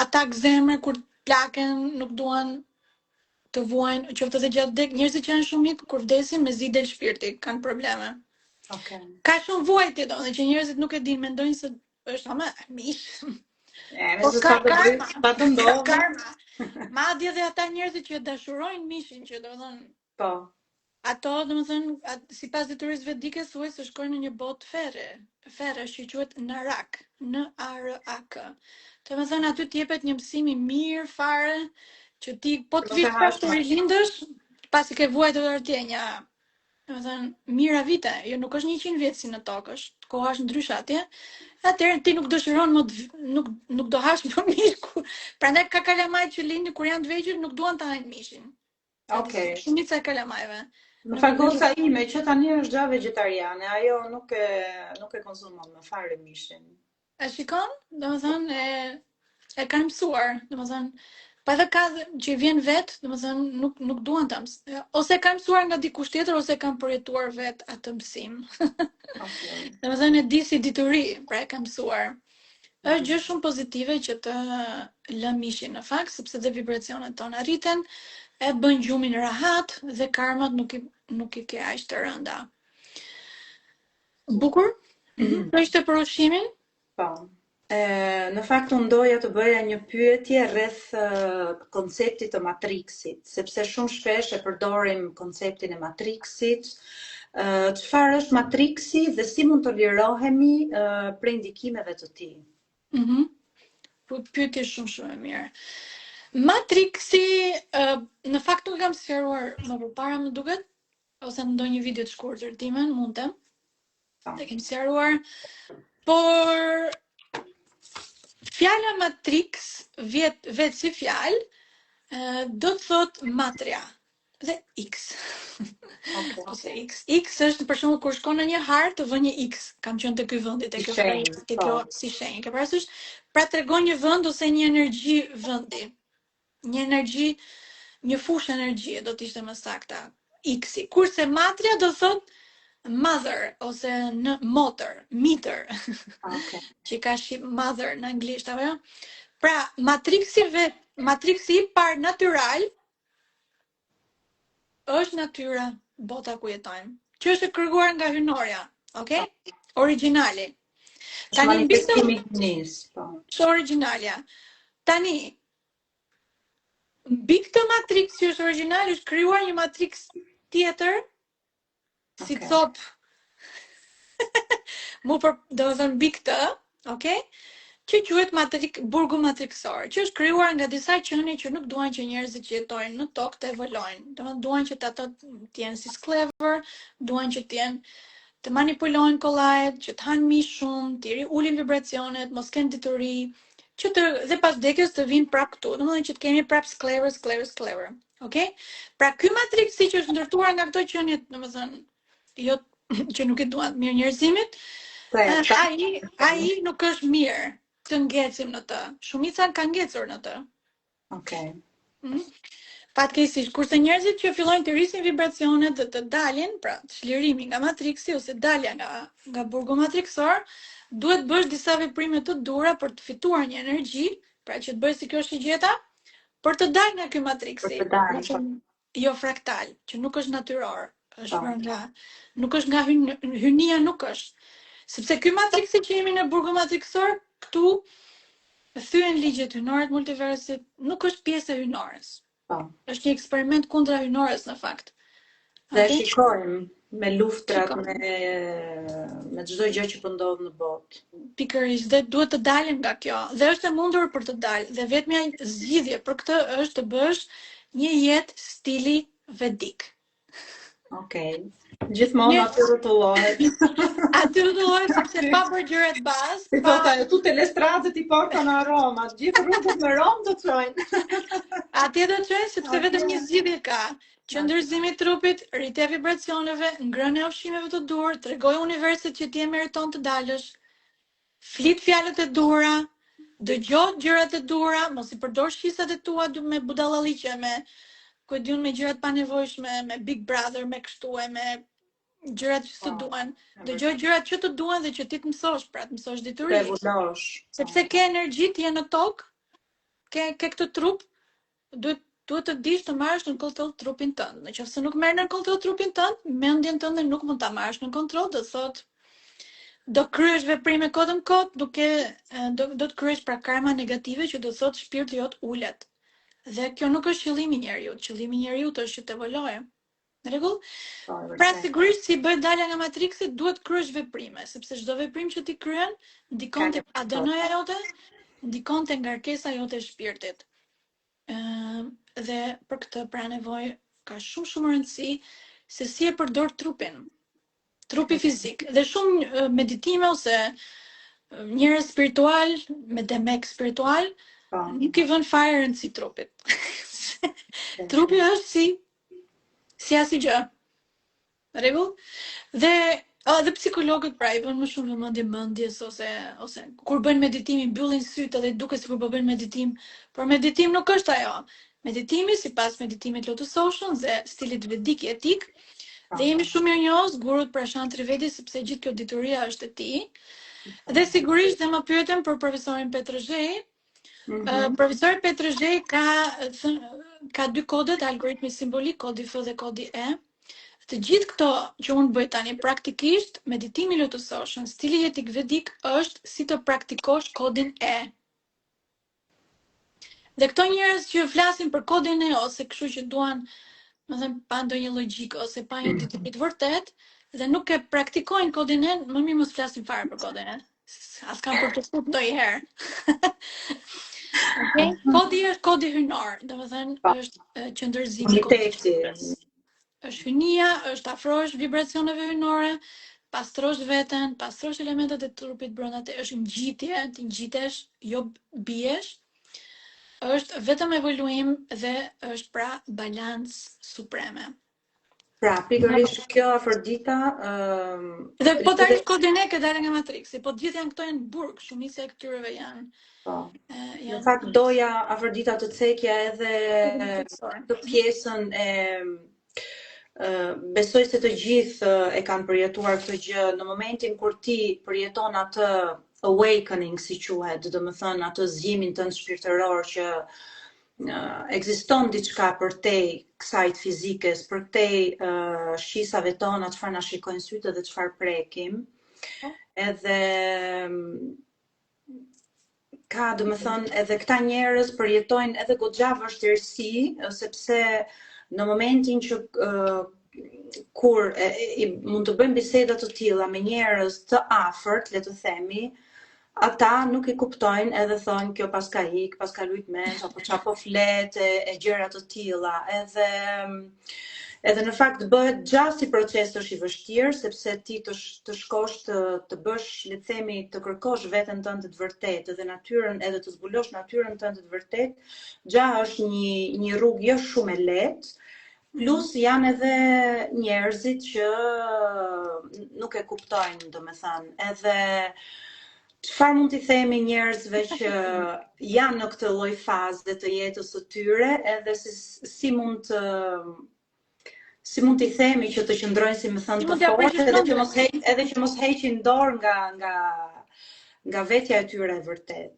atak zemre kur plaken, nuk duan të vuajnë, qoftë edhe gjatë dek, njerëzit që janë shumë mik kur vdesin me zi del shpirti, kanë probleme. Ka shumë vuajtje domethënë që njerëzit nuk e dinë, mendojnë se është ama mish. Po ka karma. Madje edhe ata njerëzit që dashurojnë mishin, që domethënë po. Ato domethënë sipas detyrisë vedike thuhet se shkojnë në një botë ferre që quhet Narak, N-A-R-A-K. Domethënë aty të jepet një mësim i mirë fare që ti po të vish pas të rilindësh, pasi ke vuajtur atje një domethënë mira vite, jo nuk është 100 vjet si në tokë, është koha është ndryshe atje. Atëherë ti nuk dëshiron më nuk do hash më mish. Prandaj ka kalamajt që lindin kur janë të vegjël nuk duan ta hajnë mishin. Okej. Shumica e kalamajve. Në fakt goca ime që tani është gja vegetariane, ajo nuk e konsumon më fare mishin. E shikon? Domethënë e kanë mësuar, domethënë pa edhe ka që vjen vet, domethënë nuk duan ta ose kanë mësuar nga dikush tjetër ose kanë përjetuar vet atë mësim. Domethënë e di si dituri, pra e kanë mësuar. Është gjë shumë pozitive që të lë mishin në fakt, sepse dhe vibracionet tona rriten, e bën gjumin rahat dhe karmat nuk i ke aq të rënda. Bukur? Kjo ishte për ushqimin? Po. Në fakt unë doja të bëja një pyetje rreth konceptit të Matrixit, sepse shumë shpesh e përdorim konceptin e Matrixit. Çfarë është Matrixi dhe si mund të lirohemi prej ndikimeve të tij? Pyetje shumë e mirë. Matrixi, në fakt nuk kam sqaruar më përpara më duket, ose në ndonjë video të shkurtër timen, mund të. E kem sqaruar, por fjala Matrix vetë si fjalë do të thot matria dhe X. Ose X. X është për shembull kur shkon në një hartë të vë një X. Kam qenë te ky vendi, te kjo si shenjë. Ke parasysh? Pra tregon një vend ose një energji vendi. Një energji, një fushë energjie do të ishte më sakta. X-i. Kurse matria do thot mother ose në motor, meter. Që ka shqip mother në anglisht apo jo? Pra, matriksi i parë natyral është natyra, bota ku jetojmë, që është e krijuar nga hyjnorja, okay? Origjinali. Është manifestimi i hyjnis, po. Është origjinalja. Tani, mbi këtë matriks që është origjinal, është krijuar një matriks tjetër, si thot, do të thënë mbi këtë, okay? Që quhet burgu matriksor, që është krijuar nga disa qenie që nuk duan që njerëzit që jetojnë në tokë të evolojnë. Domethënë duan që ato të jenë si sklever, duan që të jenë të manipulojnë kollajet, që të hanë mish shumë, të ulin vibracionet, mos kenë dituri, që dhe pas vdekjes të vinë prap këtu. Domethënë që të kemi prap sklever. Okay? Pra ky matriks që është ndërtuar nga këto qenie, domethënë jo që nuk i duan mirë njerëzimit, ai nuk është mirë të ngecim në të. Shumica kanë ngecur në të. Okay. Fatkeqësisht, kurse njerëzit që fillojnë të rrisin vibracionet dhe të dalin, pra çlirimi nga matriksi ose dalja nga burgu matriksor, duhet bësh disa veprime të dhura për të fituar një energji, pra që të bëj si kjo shigjeta, për të dalë nga ky matriksi. Jo fraktal, që nuk është natyror, është nuk është nga hynia, nuk është. Sepse ky matriksi që jemi në burgu matriksor, këtu thyen ligjet hyjnore të multiversit, nuk është pjesë e hyjnores. Është një eksperiment kundra hyjnores në fakt. Dhe shikojmë me luftrat, me çdo gjë që po ndodh në botë. Pikërisht, dhe duhet të dalim nga kjo. Dhe është e mundur për të dalë. Dhe vetmja zgjidhje për këtë është të bësh një jetë stili vedik. Okej. Gjithmonë aty rrotullohet. Aty rrotullohet sepse pa bërë gjërat bazë. Si thotë ajo, tutte le strade ti portano a Roma, gjithë rrugët në Rom do të çojnë. Atje do të çojnë sepse vetëm një zgjidhje ka. Qëndërzimi i trupit, rritja e vibracioneve, ngrënia e ushqimeve të dur, tregoj universit që ti e meriton të dalësh. Flit fjalët e dhura, dëgjoj gjërat e dhura, mos i përdor shqisat e tua me budallalliqe, me gjërat pa nevojshme, me Big Brother, me kështu e me gjërat që të duan. Dëgjoj gjërat që të duan dhe që ti të mësosh, pra të mësosh dituri. Sepse ke energji ti je në tokë, ke këtë trup, duhet të dish të marrësh në kontroll trupin tënd. Nëse nuk merr në kontroll trupin tënd, mendjen tënde nuk mund ta marrësh në kontroll, do thotë do kryesh veprime kohën kohë, do të kryesh pra karma negative që do thotë shpirti jot ulet. Dhe kjo nuk është qëllimi i njerëzit. Qëllimi i njerëzit është që të evolojë. Në rregull? Pra sigurisht si bëhet dalja nga matriksi, duhet kryesh veprime, sepse çdo veprim që ti kryen ndikon te ADN-ja jote, ndikon te ngarkesa jote e shpirtit. Dhe për këtë pra nevojë ka shumë rëndësi se si e përdor trupin. Trupi fizik. Dhe shumë meditime ose njerëz spiritual, me demek spiritual, nuk i vën fare rëndësi trupit. Trupi është si asgjë. Rregull? Dhe psikologët pra i vën më shumë vëmendje mendjes ose kur bëjnë meditim i mbyllin sytë dhe duket sikur po bëjnë meditim, por meditim nuk është ajo. Meditimi sipas meditimit Lotus Ocean dhe stilit vedik etik, dhe jemi shumë mirënjohës gurut Prashant Trivedi sepse gjithë kjo dituria është e tij. Dhe sigurisht dhe më pyetën për profesorin Petrozhej. Profesori Petrozhej ka dy kodet, algoritmi simbolik, kodi F dhe kodi E. Të gjithë këto që unë bëj tani praktikisht, meditimi Lotus Ocean, stili jetik vedik është si të praktikosh kodin E. Dhe këto njerëz që flasin për kodin E ose kështu që duan, më thënë, pa ndonjë logjikë ose pa një dituri të vërtet, dhe nuk e praktikojnë kodin E, më mirë mos flasin fare për kodin E. As kam për të fut ndonjëherë. Okay? Kodi është kodi hyjnor, domethënë është qëndërzimi kodit. Është hynia, është afrohesh vibracioneve hyjnore, pastrosh veten, pastrosh elementet e trupit brenda te, është ngjitje, ti ngjitesh, jo biesh. Është vetëm evoluim dhe është pra balancë supreme. Pra, pikërisht kjo Afrodita dhe po ta rish kodin e që dalë nga matriksi, po gjithë janë këto janë burg, shumica e këtyreve janë. Në fakt doja Afrodita të cekja edhe të pjesën e besoj se të gjithë e kanë përjetuar këtë gjë në momentin kur ti përjeton atë awakening, si quhet, do të thënë atë zgjimin tënd shpirtëror që ekziston diçka përtej kësajt fizikës, përtej shqisave tona, çfarë na shikojnë sytë dhe çfarë prekim. Edhe ka, do të thënë, edhe këta njerëz përjetojnë edhe goxha vështirësi, sepse në momentin që kur mund të bëjmë biseda të tilla me njerëz të afërt, le të themi, ata nuk i kuptojnë edhe thonë kjo paska hik, paska lujt menç, apo qa po flet e gjëra të tilla. Edhe në fakt bëhet gjatë si proces është i vështirë, sepse ti të shkosh të bësh, le të themi, të kërkosh veten tënde të vërtetë dhe natyrën, edhe të zbulosh natyrën tënde të vërtetë, gjatë është një rrugë jo shumë e lehtë. Plus janë edhe njerëzit që nuk e kuptojnë, domethënë, edhe çfarë mund t'i themi njerëzve që janë në këtë lloj faze të jetës së tyre, edhe si mund t'i themi që të qëndrojnë, si më thënë, të fortë, edhe që mos heqin dorë nga vetja e tyre e vërtet.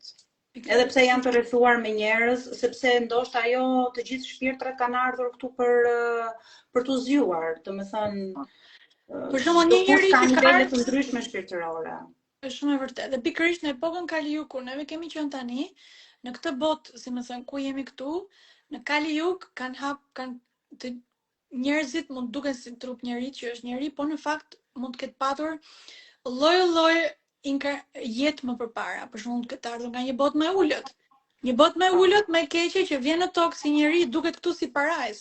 Edhe pse janë të rrethuar me njerëz, sepse ndoshta ajo të gjithë shpirtrat kanë ardhur këtu për t'u zgjuar, domethënë, për shembull një njeri që ka nivele të ndryshme shpirtërore. Është shumë e vërtetë. Dhe pikërisht në epokën Kali Yugu, neve kemi qenë tani në këtë botë, si më thënë, ku jemi këtu, në Kali Yug kanë të njerëzit mund duken si trup njeri që është njeri, po në fakt mund të ketë patur lloj jetë më përpara. Për shembull, këtë ardhur nga një botë më e ulët. Një botë më e ulët, më e keqe që vjen në tokë si njeri, duket këtu si parajs.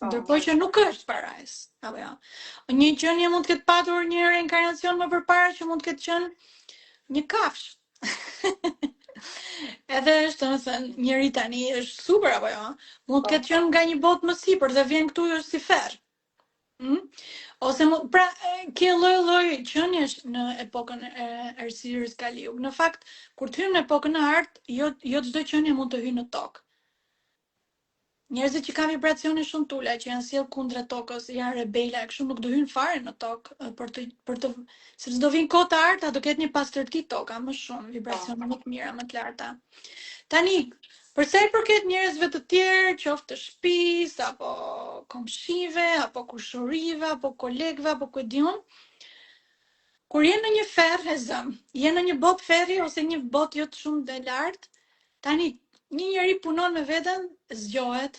Ndërkohë që nuk është parajs. Apo jo. Një qenie mund të ketë patur një reinkarnacion më përpara që mund të ketë qenë një kafsh. Edhe është, domethënë, njeri tani është super apo jo? Mund të ketë qenë nga një botë më sipër dhe vjen këtu është si ferr. Ose pra ke lloj qenish në epokën e errësirës Kali Yug. Në fakt, kur të hyjmë në epokën e artë, jo çdo qenie mund të hyjë në tokë. Njerëzit që kanë vibracione shumë të ulta, që janë sjell kundra tokës, janë rebela, kështu nuk do hyjnë fare në tokë për të sepse do vinë kohë të arta, do ketë një pastërti toka më shumë, vibracione më të mira, më të larta. Tani, për sa i përket njerëzve të tjerë, qoftë të shtëpisë, apo komshive, apo kushurive, apo kolegëve, apo ku diun, kur jenë në një ferr e zëm, jenë në një botë ferri ose një botë jo të shumë të lartë, tani një njeri punon me veten, zgjohet.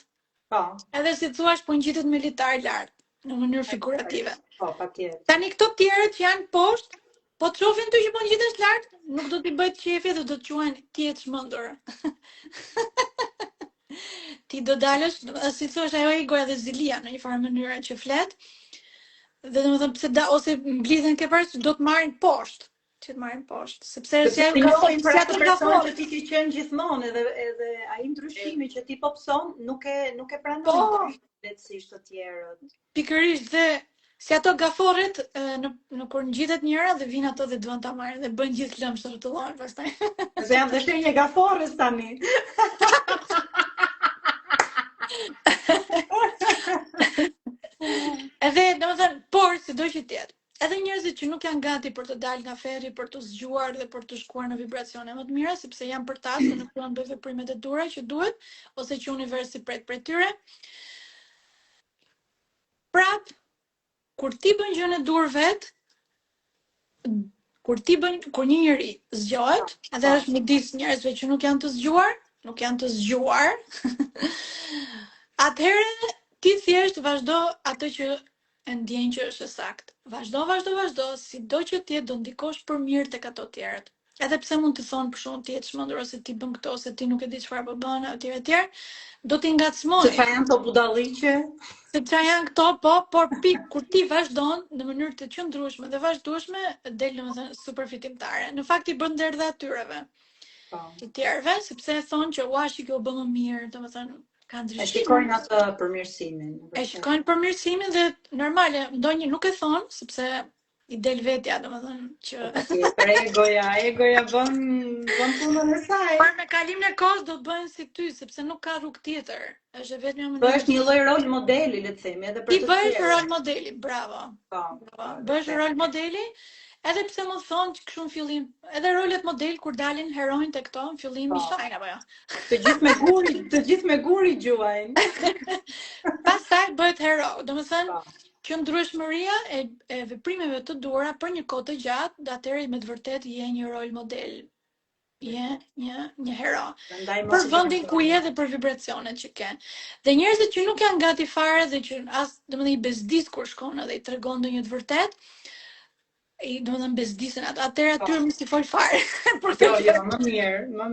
Edhe si thua, po ngjitet militar lart, në mënyrë figurative. Patjetër. Tani këto të tjerët që janë poshtë, po të shohin ty që po ngjitesh lart, nuk do t'i bëjt qefi dhe do të quajnë ti je çmendur. Ti do dalësh, si thua, ajo ego edhe zilia në një farë mënyrë që flet. Dhe domethënë pse ose mblidhen ke parë do të marrin poshtë. Që të marrin poshtë, sepse si ato persona që ti ke qenë gjithmonë edhe ai ndryshimi që ti po pson nuk e pranojnë letësisht të tjerët. Pikërisht dhe si ato gaforret në kur ngjitet njëra dhe vinë ato dhe duan ta marrin dhe bëjnë gjithë lëmsh të rrotullohen pastaj. Se janë dhe shenjë gaforres tani. Edhe domethënë, por sido që të jetë. Edhe njerëzit që nuk janë gati për të dalë nga ferri, për të zgjuar dhe për të shkuar në vibracione më të mira, sepse janë për tas dhe nuk janë bëjë veprimet e dura që duhet, ose që universi pret për tyre. Prap, kur ti bën gjën e dur vet, kur një njeri zgjohet, edhe është midis njerëzve që nuk janë të zgjuar, atëherë ti thjesht vazhdo atë që e ndjen që është sakt. Vazhdo, sido që ti do ndikosh për mirë tek ato të tjerët. Edhe pse mund të thonë për shkak ti je çmendur ose ti bën këto ose ti nuk e di çfarë po bën etj, do t'i ngacmoj. Se janë to budalliqe. Se janë këto, por kur ti vazhdon në mënyrë të qëndrueshme dhe vazhdueshme, del domethënë super fitimtare. Në fakt i bën der dhe atyreve. Të tjerëve, sepse thonë që ua shikoj bë më mirë, domethënë e shikojnë atë përmirësimin. E shikojnë përmirësimin dhe normale, ndonjë nuk e thonë, sepse i del vetja, domethënë që Patjetër, egoja bën punën e saj. por me kalimin e kohës do të bëhen si ty, sepse nuk ka rrugë tjetër. Është vetëm një Bëhesh mënyrë. një lloj rol modeli, le të themi, edhe Ti për të bëhesh tjerë. rol modeli, bravo. Po, Bravo. e Bëhesh vërtet. rol modeli, edhe pse më thonë që kështu në fillim, edhe rolet model kur dalin heronjtë e këto, në fillim Po. i shajnë apo jo. Të gjithë me guri gjuajnë. Pastaj bëhet hero. Domethënë Po. qëndrueshmëria e veprimeve të duhura për një kohë të gjatë, atëherë me të vërtetë je një rol model. Je një hero. Prandaj Për vendin ku je dhe për vibracionet që ke. Dhe njerëzit që nuk janë gati fare dhe që as domethënë i bezdis kur shkon edhe i tregon ndonjë të vërtet, i domethënë bezdisen atëherë aty mos i fol fare. Jo, më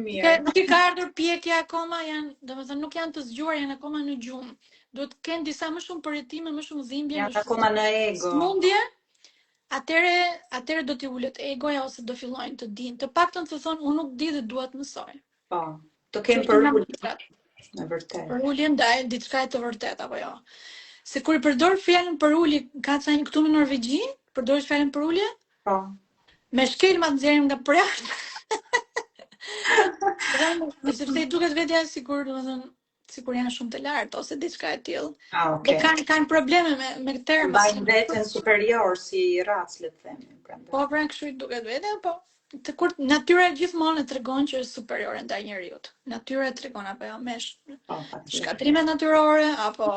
mirë. Nuk i ka ardhur pjekja akoma, domethënë nuk janë të zgjuar, janë akoma në gjumë. Duhet të kenë disa më shumë përjetime, më shumë dhimbje, Janë akoma në ego. Smundje. Atëre do t'i ulet egoja ose do fillojnë të dinë. Të paktën të thonë unë nuk di dhe dua të mësoj. Po, të kem për ulje. Në vërtet. Për ulje ndaj diçka të vërtet apo jo. Se kur i përdor fjalën për ulje, ka ca këtu në Norvegji, përdorish fjalën për ulje? Po. Me shkelma nxjerrim nga poshtë. Sepse i duket vetja sikur, domethënë, sikur janë shumë të lartë ose diçka e tillë. Okay. Dhe kanë probleme me termën. Mbajnë veten superior si rac, le të themi, prandaj. Po, pra kështu i duket vetja, po. Të kur natyra gjithmonë e tregon që është superiore ndaj njerëzit. Natyra e tregon apo jo me shkatrimet natyrore apo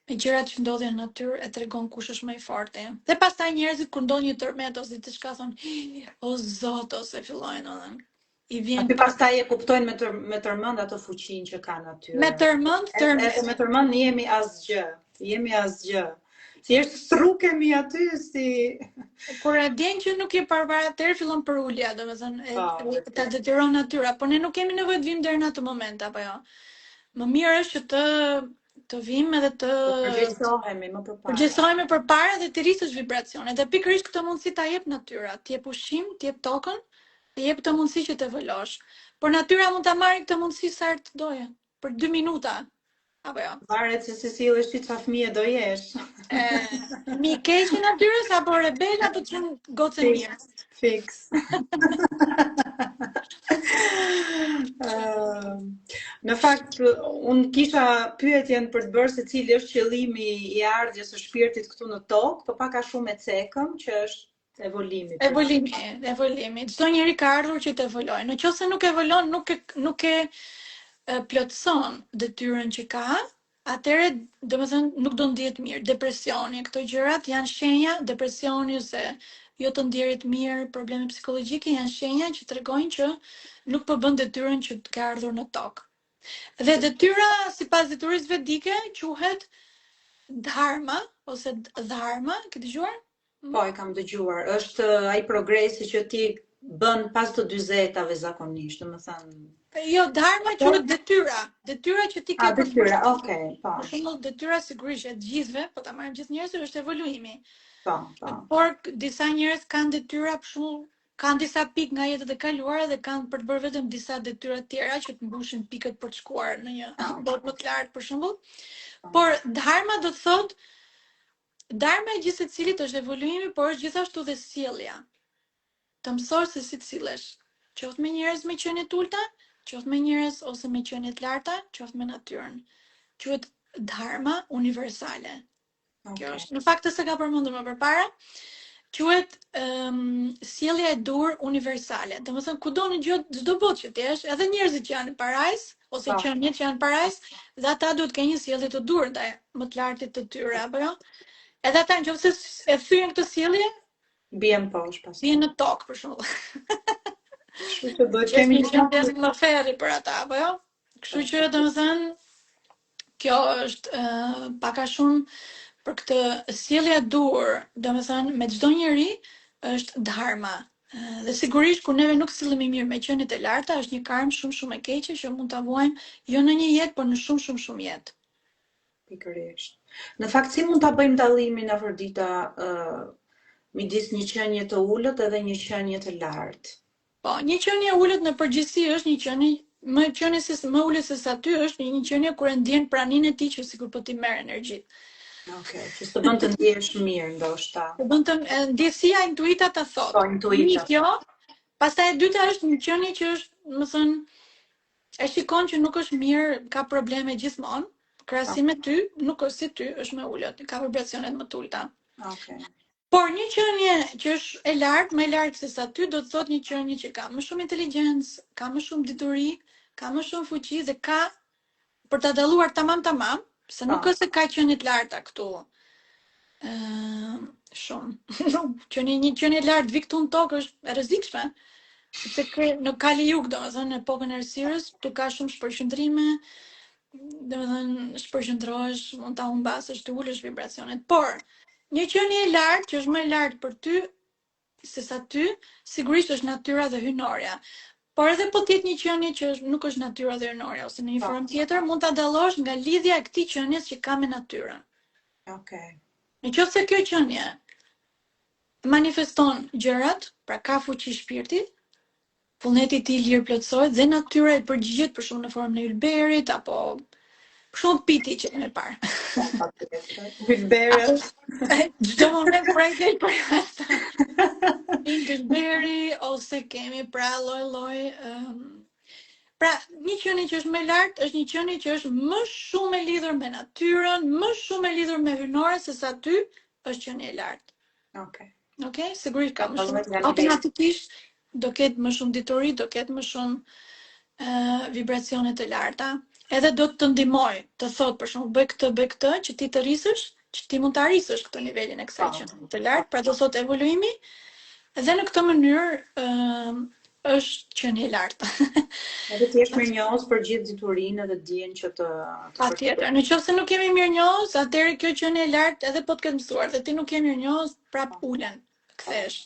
me gjërat që ndodhin në natyrë e tregon kush është më i fortë. Dhe pastaj njerëzit kur ndodh një tërmet ose diçka thonë, o Zot, ose fillojnë domethënë. I vjen aty pastaj e kuptojnë me tërmend ato fuqinë që ka natyra. Me tërmend, edhe me tërmend jemi asgjë. Si është strukemi aty si kur e din që nuk je përpara atëherë fillon për ulja, domethënë ta detyron natyra, por ne nuk kemi nevojë të vim deri në atë moment apo jo. Më mirë është që të vim edhe të përgjegjësohemi më përpara. Përgjegjësohemi përpara dhe të rrisësh vibracionet. Dhe pikërisht këtë mundësi ta jep natyra, të jep ushqim, të jep tokën, të jep këtë mundësi që të evoluosh. Por natyra mund ta marrë këtë mundësi sa herë të doje, për 2 minuta. Apo jo. Varet se si sillesh ti çfarë fëmijë do jesh. Mi keq i natyrës apo rebel apo çon gocën mirë. Fix. Në fakt, unë kisha pyetjen për të bërë se cili është qëllimi i ardhjes së shpirtit këtu në tokë, por pak a shumë e cekëm që është evolimi. Evolimi. Çdo njeri ka ardhur që të evolojë. Nëse nuk evolon, nuk e plotëson detyrën që ka, atëherë domethënë nuk do ndihet mirë. Depresioni, këto gjërat janë shenja, depresioni ose jo të ndjerit mirë, probleme psikologjike janë shenja që tregojnë që nuk po bën detyrën që të ka ardhur në tokë. Dhe detyra sipas detyrisë vedike quhet dharma ose dharma, ke dëgjuar? Po, e kam dëgjuar. Është ai progresi që ti bën pas të 40-tave zakonisht, domethënë. Jo, dharma quhet detyra. Detyra që ti ke. Detyra, okay, po. Për shembull, detyra sigurisht e gjithëve, po ta marrim gjithë njerëzve është evoluimi. Po. Por disa njerëz kanë detyra për shembull, kanë disa pikë nga jetët e kaluara dhe kanë për të bërë vetëm disa detyra të tjera që të mbushin pikët për të shkuar në një botë më të lartë për shembull. Por dharma do të thotë dharma e gjithë secilit është evoluimi, por është gjithashtu dhe sjellja. Të mësosh se si të sillesh, qoftë me njerëz me qenie të ulta, qoftë me njerëz ose me qenie të larta, qoftë me natyrën. Quhet dharma universale. Kjo është, në fakt se ka përmendur më përpara, quhet sjellja e dur universale. Domethënë kudo në çdo botë që ti jesh, edhe njerëzit që janë në parajs ose qeniet që janë në parajs, dhe ata duhet të kenë një sjellje të dur ndaj më të lartit të tyre, apo jo? Edhe ata nëse e thyen këtë sjellje, bien poshtë pas. Bien në tokë për shembull. Kështu që do të kemi një qendër më ferri për ata, apo jo? Kështu që domethënë kjo është pak a shumë për këtë sjellje dur, domethënë me çdo njeri është dharma. Dhe sigurisht kur neve nuk sillemi mirë me qenet e larta, është një karmë shumë e keqe që mund ta vuajmë jo në një jetë, por në shumë jetë. Pikërisht. Në fakt si mund ta bëjmë dallimin Afrodita midis një qenie të ulët edhe një qenie të lartë? Po, një qenie ulët në përgjithësi është një qenie më ulët se sa ty është një qenie kur e ndjen praninë e tij që sikur po ti merr energjitë. Okej, që të bën të ndihesh mirë ndoshta. Të bën të ndjesia intuita të Po, thotë. intuita. Kjo, pastaj e dyta është një qenie që është, më thënë, e shikon që nuk është mirë, ka probleme gjithmonë, krahasim me ty, nuk është si ty, është më ulët, ka vibracionet më të ulta. Okej. Por një qenie që është e lartë, më e lartë se sa ty, do të thotë një qenie që ka më shumë inteligjencë, ka më shumë dituri, ka më shumë fuqi dhe ka për ta dalluar tamam, se nuk është se ka qenie të larta këtu. Shumë. Një qenie lartë vi këtu në tokë është e rrezikshme. Sepse në Kali Jug, domethënë në epokën e errësirës, tu ka shumë shpërqendrime, domethënë shpërqendrohesh, mund ta humbasësh, të ulësh vibracionet. Por një qenie e lartë, që është më e lartë për ty se sa ty, sigurisht është natyra dhe hynorja. Por edhe po të jetë një qenie që nuk është natyra dhe hynorja, ose në një formë tjetër, mund ta dallosh nga lidhja e këtij qenies që ka me natyrën. Okej. Nëse kjo qenie manifeston gjërat, pra ka fuqi shpirti, vullneti i tij lirë plotësohet dhe natyra i përgjigjet për shumë në formën e ylberit apo për shumë piti që kemi parë. Ylberët. Çdo moment kur ai del për jashtë. Ylberi ose kemi pra lloj. Pra, një qenie që është më lart është një qenie që është më shumë e lidhur me natyrën, më shumë e lidhur me hynorën se sa ty, është qenie e lartë. Okej, sigurisht ka më shumë. Automatikisht do ketë më shumë dituri, do ketë më shumë vibracione të larta, edhe do të ndihmoj, të thotë për shembull bëj këtë që ti të rrisësh, që ti mund të arrisësh këtë nivelin e kësaj qenie të lartë, pra do thotë evoluimi, dhe në këtë mënyrë është qenie e lartë. Edhe ti je mirënjohës për gjithë diturinë dhe dijen që të Patjetër. Nëse nuk kemi mirënjohës, atëherë kjo qenie e lartë edhe po të ketë mësuar dhe ti nuk ke mirënjohës, prap ulen, kthesh.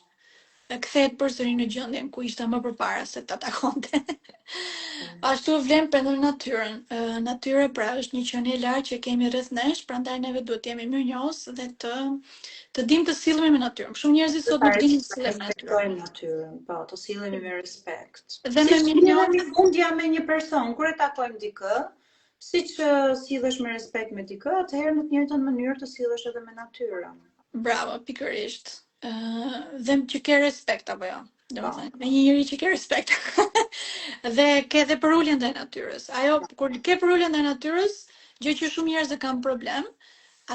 Kthehet përsëri në gjendjen ku ishte më përpara se ta takonte. Ashtu vlen për natyrën. Natyra pra është një qenie e lartë që kemi rreth nesh, prandaj neve duhet të jemi mirënjohës dhe të dim të sillemi me natyrën. Shumë njerëz sot nuk dinë të sillen me natyrën. Po, të sillemi me respekt. Dhe me mirënjohje mundja me një person kur e takojmë dikë, siç sillesh me respekt me dikë, atëherë në të njëjtën mënyrë të sillesh edhe me natyrën. Bravo, pikërisht. Dhe që ke respekt apo jo. Domethënë, me një njeri që ke respekt. Dhe ke edhe për uljen ndaj natyrës. Ajo kur ke për uljen ndaj natyrës, gjë që shumë njerëz e kanë problem,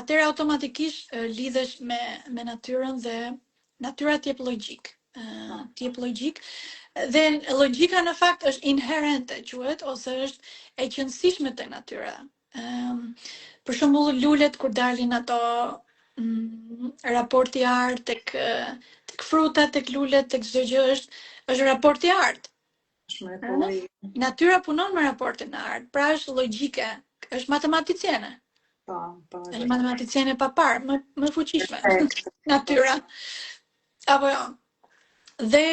atëherë automatikisht lidhesh me natyrën dhe natyra t'jep logjik. T'jep logjik. Dhe logjika në fakt është inherente, quhet, ose është e qëndrueshme te natyra. Për shembull lulet kur dalin ato raporti art tek frutat, tek lulet, tek çdo gjë është raporti art. Natyra punon me raportin e art, pra është logjike, është matematiciene. Po. Është matematiciene pa parë, më fuqishme. Natyra. Apo jo. Dhe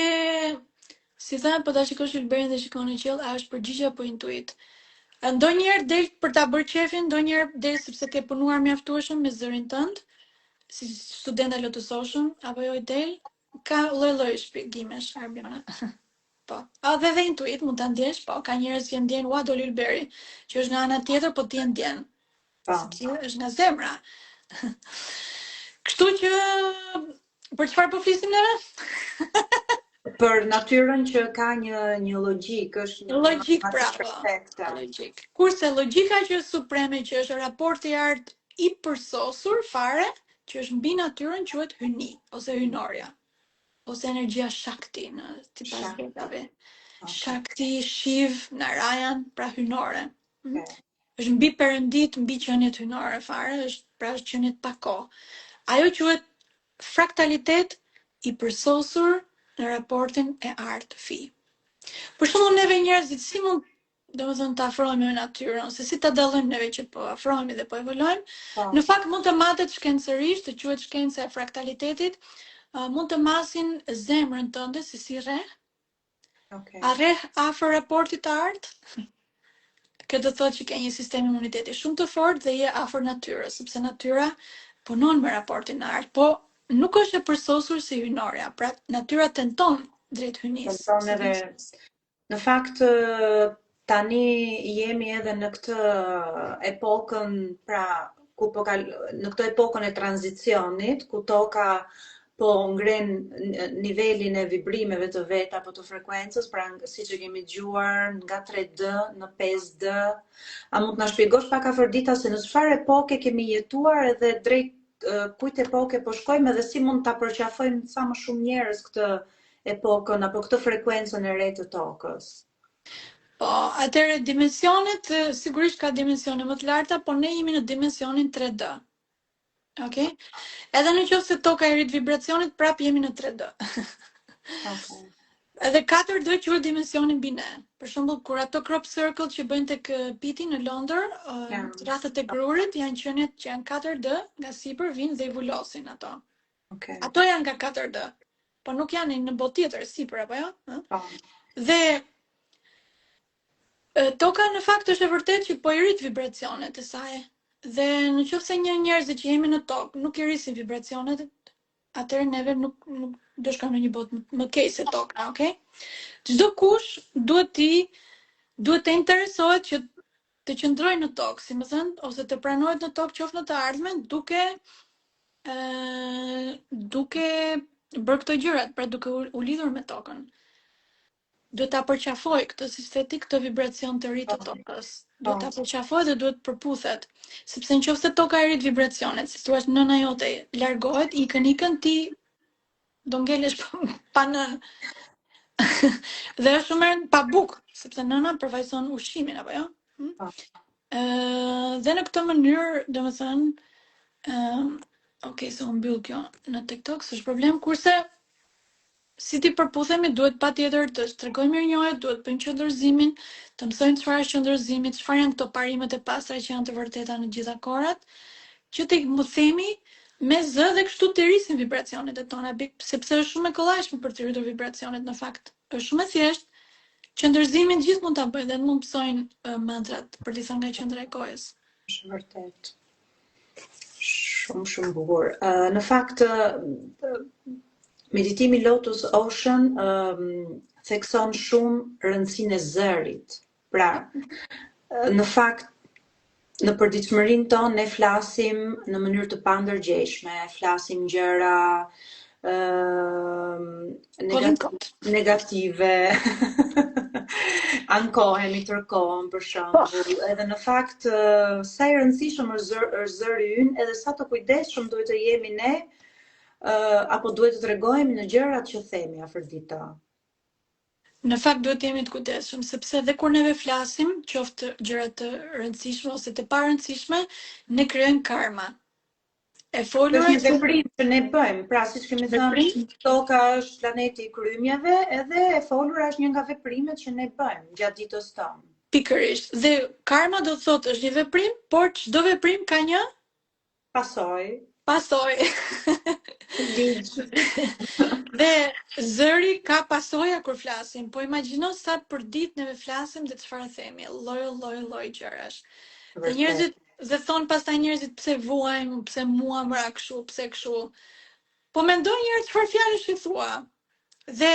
si thënë, po ta shikosh ylberin dhe shikon në qiell, a është përgjigje apo intuit? Ndonjëherë del për ta bërë qefin, ndonjëherë del sepse ke punuar mjaftueshëm me zërin tënd, si studenta lotusoshëm, apo jo i del, ka lloj-lloj shpjegimesh, Arbina. Po. Dhe intuit mund ta ndjesh, po, ka njerëz që ndjen ua dol ylberi, që është nga ana tjetër, po ti e ndjen. Sepse është nga zemra. Kështu që për çfarë po flisim neve? Për natyrën që ka një logjik, është logjik perfekte. Logjik. Kurse logjika që është supreme, që është raporti i art i përsosur fare, që është mbi natyrën, quhet hyni ose hynorja, ose energjia shakti në sipas vedave. Shakti, Shiv, Narayan, pra hynore. Është mbi perëndit, mbi qeniet hynore fare, është qeniet pa kohë. Ajo quhet fraktalitet i përsosur në raportin e art-fi. Për shembull neve njerëzit si mund domethënë të afrohemi me natyrën, ose si ta dallojmë neve që po afrohemi dhe po evoluojmë? Në fakt mund të matet shkencërisht, të quhet shkenca e fraktalitetit, mund të masin zemrën tënde si rreh. A rreh afër raportit të art? Kjo do të thotë që ke një sistem imuniteti shumë të fortë dhe je afër natyrës, sepse natyra punon me raportin e art, po nuk është e përsosur si hynorja, pra natyra tenton drejt hynis. Në fakt tani jemi edhe në këtë epokën, pra ku po në këtë epokën e tranzicionit, ku toka po ngren nivelin e vibrimeve të vet apo të frekuencës, pra siç e kemi dëgjuar nga 3D në 5D. A mund të na shpjegosh pak Afrodita se në çfarë epoke kemi jetuar edhe drejt kujt epoke po shkojmë edhe si mund ta përqafojmë sa më shumë njerëz këtë epokën apo këtë frekuencën e re të tokës? Po, atëre dimensionet sigurisht ka dimensione më të larta, por ne jemi në dimensionin 3D. Okay? Edhe në qoftë se toka e rrit vibracionit, prap jemi në 3D. Okay. Edhe 4D quhet dimensioni mbi ne. Për shembull, kur ato crop circle që bëjnë tek Piti në Londër, rrethët e grurit janë qenë që janë 4D, nga sipër vinë dhe i vulosin ato. Okay. Ato janë nga 4D, po nuk janë në botë tjetër sipër apo jo? Dhe toka në fakt është e vërtetë që po i rrit vibracionet e saj. Dhe në qoftë se një njerëzit që jemi në tokë nuk i rrisin vibracionet, atëherë neve nuk do shkojmë në një botë më keq se toka, okay? Çdo kush duhet të interesohet që të qëndrojë në tokë, si më thënë, ose të pranohet në tokë qoftë në të ardhmen, duke bërë këto gjërat, pra duke u lidhur me tokën. Duhet ta përqafoj këtë sistemi, këtë vibracion të ri të tokës. Duhet ta përqafoj dhe duhet përputhet. Sepse nëse toka e rrit vibracionet, si thua nëna jote largohet, ikën ti do ngelesh pa nën. Dhe është shumë pa bukë, sepse nëna përfaqëson ushqimin apo jo? Dhe në këtë mënyrë, domethënë, okay, se u mbyll kjo në TikTok, s'është problem, kurse si ti përputhemi, duhet patjetër të tregojmë mirënjohje, duhet bëjmë qendërzimin, të mësojmë çfarë është qendërzimi, çfarë janë këto parimet e pastra që janë të vërteta në gjitha kohrat, që të më themi me zë dhe kështu të rrisin vibracionet e tona, sepse është shumë e kollajshme për të rritur vibracionet në fakt. Është shumë e thjeshtë. Qendërzimin gjithë mund ta bëjnë dhe mund mësojnë mantrat për disa nga qendra e kohës. Është vërtet. Shumë bukur. Në fakt meditimi Lotus Ocean thekson shumë rëndësinë e zërit. Pra, në fakt, në përditshmërinë tonë ne flasim në mënyrë të pandërgjeshme, flasim gjëra negative, ankohemi, tërkohem për shembull. Edhe në fakt, sa i rëndësishëm është zëri ynë, edhe sa të kujdesshëm duhet të jemi ne, apo duhet të tregojmë në gjërat që themi, Afrodita? Në fakt duhet të jemi të kujdesshëm, sepse edhe kur neve flasim, qoftë gjëra të rëndësishme ose të pa rëndësishme, ne krijojmë karma. E folur është një veprim që ne bëjmë, pra siç kemi thënë, toka është planeti i krymjeve, edhe e folura është një nga veprimet që ne bëjmë gjatë ditës tonë. Pikërisht. Dhe karma do të thotë është një veprim, por çdo veprim ka një pasojë. Dhe zëri ka pasoja kur flasim, po imagjino sa për ditë neve flasim dhe çfarë themi, lloj gjërash. Dhe njerëzit dhe thon pastaj njerëzit pse vuajmë, pse mua më ra kështu, pse kështu. Po mendoj një herë çfarë fjalësh i thua. Dhe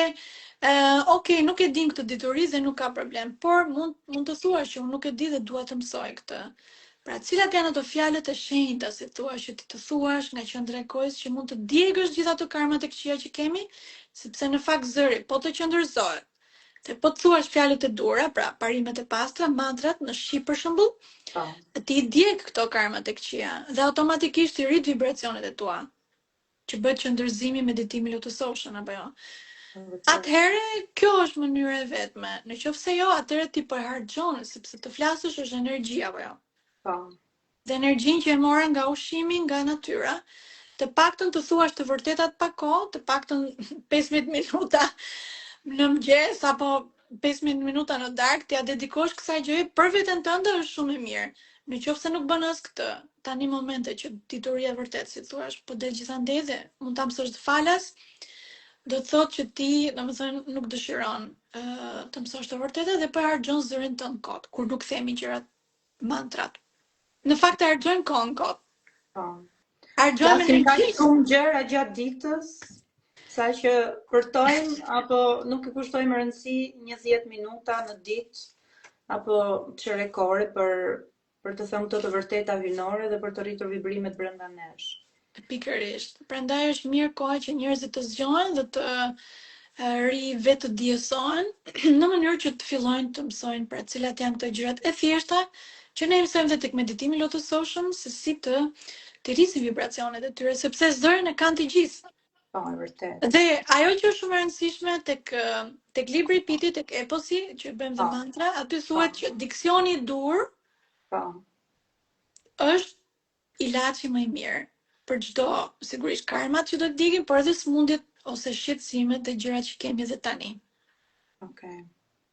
okay, nuk e din këtë dituri dhe nuk ka problem, por mund të thuash që unë nuk e di dhe dua të mësoj këtë. Pra, cilat janë ato fjalët e shenjta, si thua që ti të thuash nga qendra e kohës që mund të djegësh gjithë ato karmat e këqija që kemi, sepse në fakt zëri po të qendërzohet. Dhe po të thuash fjalët e dura, pra parimet e pastra, mantrat në shqip për shembull, ti djeg këto karmat e këqija dhe automatikisht i rrit vibracionet e tua. Që bëhet qendërzimi meditimi Lotus Ocean apo jo. Atëherë, kjo është mënyra e vetme. Nëse jo, atëherë ti po e harxhon, sepse të flasësh është energji apo jo. Dhe energjinë që e mora nga ushqimi, nga natyra, të paktën të thuash të vërtetat pa kohë, të paktën 15 minuta në mëngjes apo 15 minuta në darkë, t'ia dedikosh kësaj gjëje për veten tënde është shumë e mirë. Nëse nuk bën as këtë, tani momente që dituria vërtet, si thua, po del gjithandej dhe mund ta mësosh të falas, do të thotë që ti, domethënë, nuk dëshiron të mësosh të vërtetë dhe po harxhon zërin tënd kot, kur nuk themi gjërat mantrat. Në fakt harxojmë kohën kot. Harxojmë energji. Shumë gjëra gjatë ditës, saqë përtojmë apo nuk e kushtojmë rëndësi 10 minuta në ditë apo çerekore për për të thënë këto të vërteta hynore dhe për të rritur vibrimet brenda nesh. Pikërisht. Prandaj është mirë koha që njerëzit të zgjohen dhe të vetë diësohen në mënyrë që të fillojnë të mësojnë për cilat janë këto gjërat e thjeshta që ne mësojmë dhe tek meditimi lotusoshëm se si të rrisin vibracionet e tyre, sepse zërin e kanë të gjithë. Po, e vërtet. Dhe ajo që është shumë e rëndësishme tek libri i Pitit, tek eposi që bëjmë dhe mantra, aty thuhet që diksioni i dur është ilaçi më i mirë për çdo, sigurisht karmat që do të digin, por edhe smundjet ose shqetësimet e gjërat që kemi edhe tani. Okej.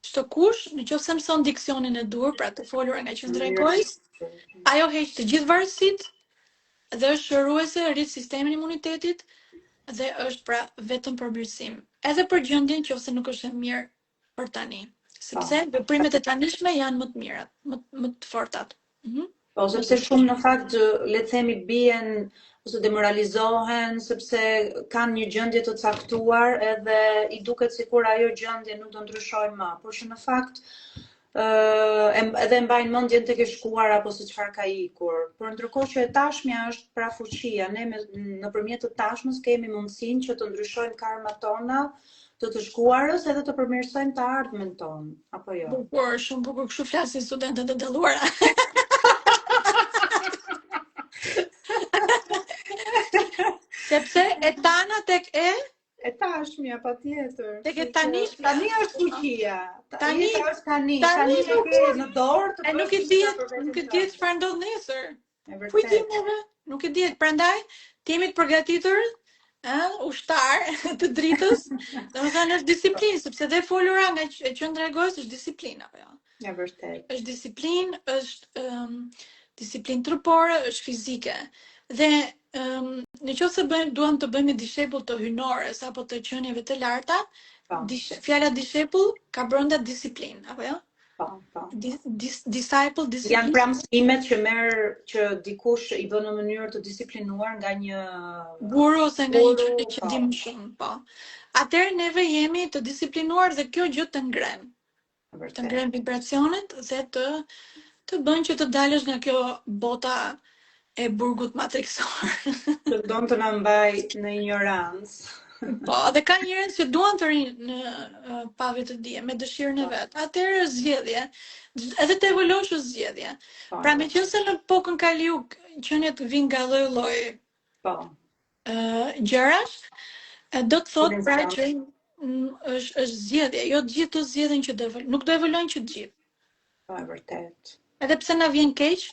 Çdo kush, nëse mëson diksionin e dur, pra të folur nga qendra e gojës, ajo heq të gjithë varësitë dhe është shëruese, rrit sistemin e imunitetit dhe është pra vetëm përmirësim. Edhe për gjendjen nëse nuk është e mirë për tani, sepse veprimet e tanishme janë më të mirat, më të fortat. Po, sepse shumë në fakt le të themi bien ose demoralizohen sepse kanë një gjendje të caktuar edhe i duket sikur ajo gjendje nuk do ndryshojë më, por që në fakt edhe mbajnë mendjen tek e shkuar apo se çfarë ka ikur. Por ndërkohë që e tashmja është pra fuqia, ne nëpërmjet të tashmës kemi mundësinë që të ndryshojmë karmat tona të shkuarës edhe të përmirësojmë të ardhmen tonë, apo jo? Bukur, shumë bukur, kështu flasin studentët e dalluara. Sepse e tana tek e tashmja, patjetër. Tek e tanishmja. Tani është fuqia. Tani është tani e ke në dorë të nuk e dihet çfarë ndodh nesër. E vërtet. Nuk e dihet, prandaj ti jemi të përgatitur, ushtar të dritës, domethënë është disiplinë, sepse dhe folura nga qendra e gojës është disiplinë apo jo? Ja, vërtet. Është disiplinë, është disiplinë trupore, është fizike. Dhe nëse duam të bëjmë dishepull të hynores apo të qenieve të larta, fjala dishepull ka brenda disiplinë, apo jo? Po. Disciple, disiplinë. Janë pra mësimet që dikush i bën në mënyrë të disiplinuar nga një guru ose nga një që di më shumë, po. Atëherë neve jemi të disiplinuar dhe kjo gjë të ngren. Të ngren vibracionet dhe të bën që të dalësh nga kjo bota e burgut matriksor. Që don të na mbaj në ignorancë. Po, dhe ka njerëz që duan të rinë në pavje të dije, me dëshirën e vet. Atëherë është zgjedhje. Edhe të evoluosh është zgjedhje. Pra meqense në epokën Kaliuk qeniet vijnë nga lloj-lloj gjërash, do të thotë pra që është zgjedhje. Jo të gjithë të zgjedhin që nuk do evolojnë që të gjithë. Po, e vërtet. Edhe pse na vjen keq,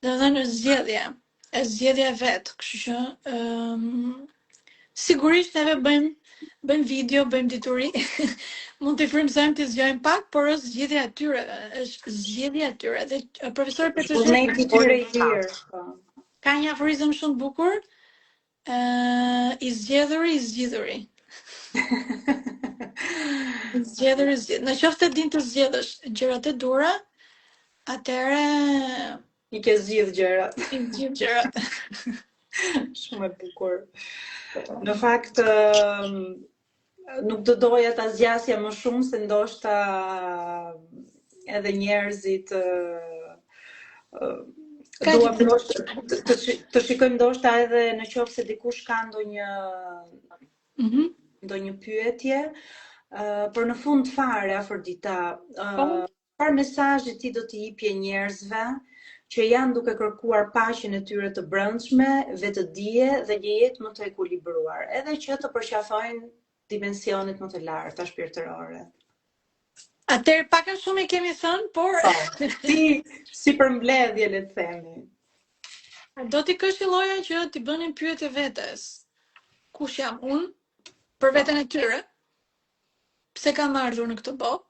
domethënë është zgjedhje. Është zgjedhja e vet, kështu që sigurisht neve bëjmë video, bëjmë dituri, mund të frymëzojmë të zgjojmë pak, por është zgjedhja e tyre, është zgjedhja e tyre. Dhe profesori Petrushek ka një aforizëm shumë të bukur, i zgjedhuri, i zgjidhuri. Zgjedhuri, në qoftë din të zgjedhësh gjërat e dura, atëherë i ke zgjidh gjërat. I zgjidh gjërat. Shumë e bukur. Në fakt, nuk do doja ta zgjasja më shumë se ndoshta edhe njerëzit duam të shikojmë ndoshta edhe në qoftë se dikush ka ndonjë pyetje, por në fund fare Afrodita, çfarë mesazhi ti do t'i jepje njerëzve që janë duke kërkuar paqen e tyre të brendshme, vetëdije dhe një jetë më të ekuilibruar, edhe që të përqafojnë dimensionet më të larta shpirtërore. Atëherë pak a shumë e kemi thënë, por si përmbledhje le të themi. Do t'i këshilloja që t'i bënin pyetje vetes. Kush jam unë për veten e tyre? Pse kam ardhur në këtë botë?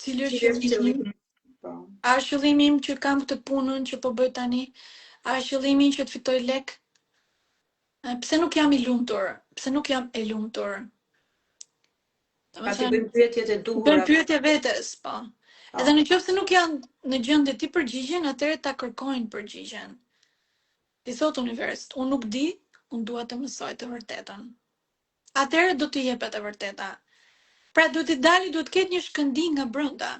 Cili është qëllimi? A është qëllimi im që kam këtë punën që po bëj tani? A është qëllimi im që të fitoj lek? Pse nuk jam i lumtur? Pse nuk jam e lumtur? A ti bëjmë pyetjet e duhura? Bëjmë pyetje vetes, po. Edhe në qoftë se nuk janë në gjendje ti përgjigjen, atëherë ta kërkojnë përgjigjen. Ti thot universit, unë nuk di, unë dua të mësoj të vërtetën. Atëherë do t'i jepet e vërteta. Pra duhet t'i dali, duhet ketë një shkëndijë nga brenda.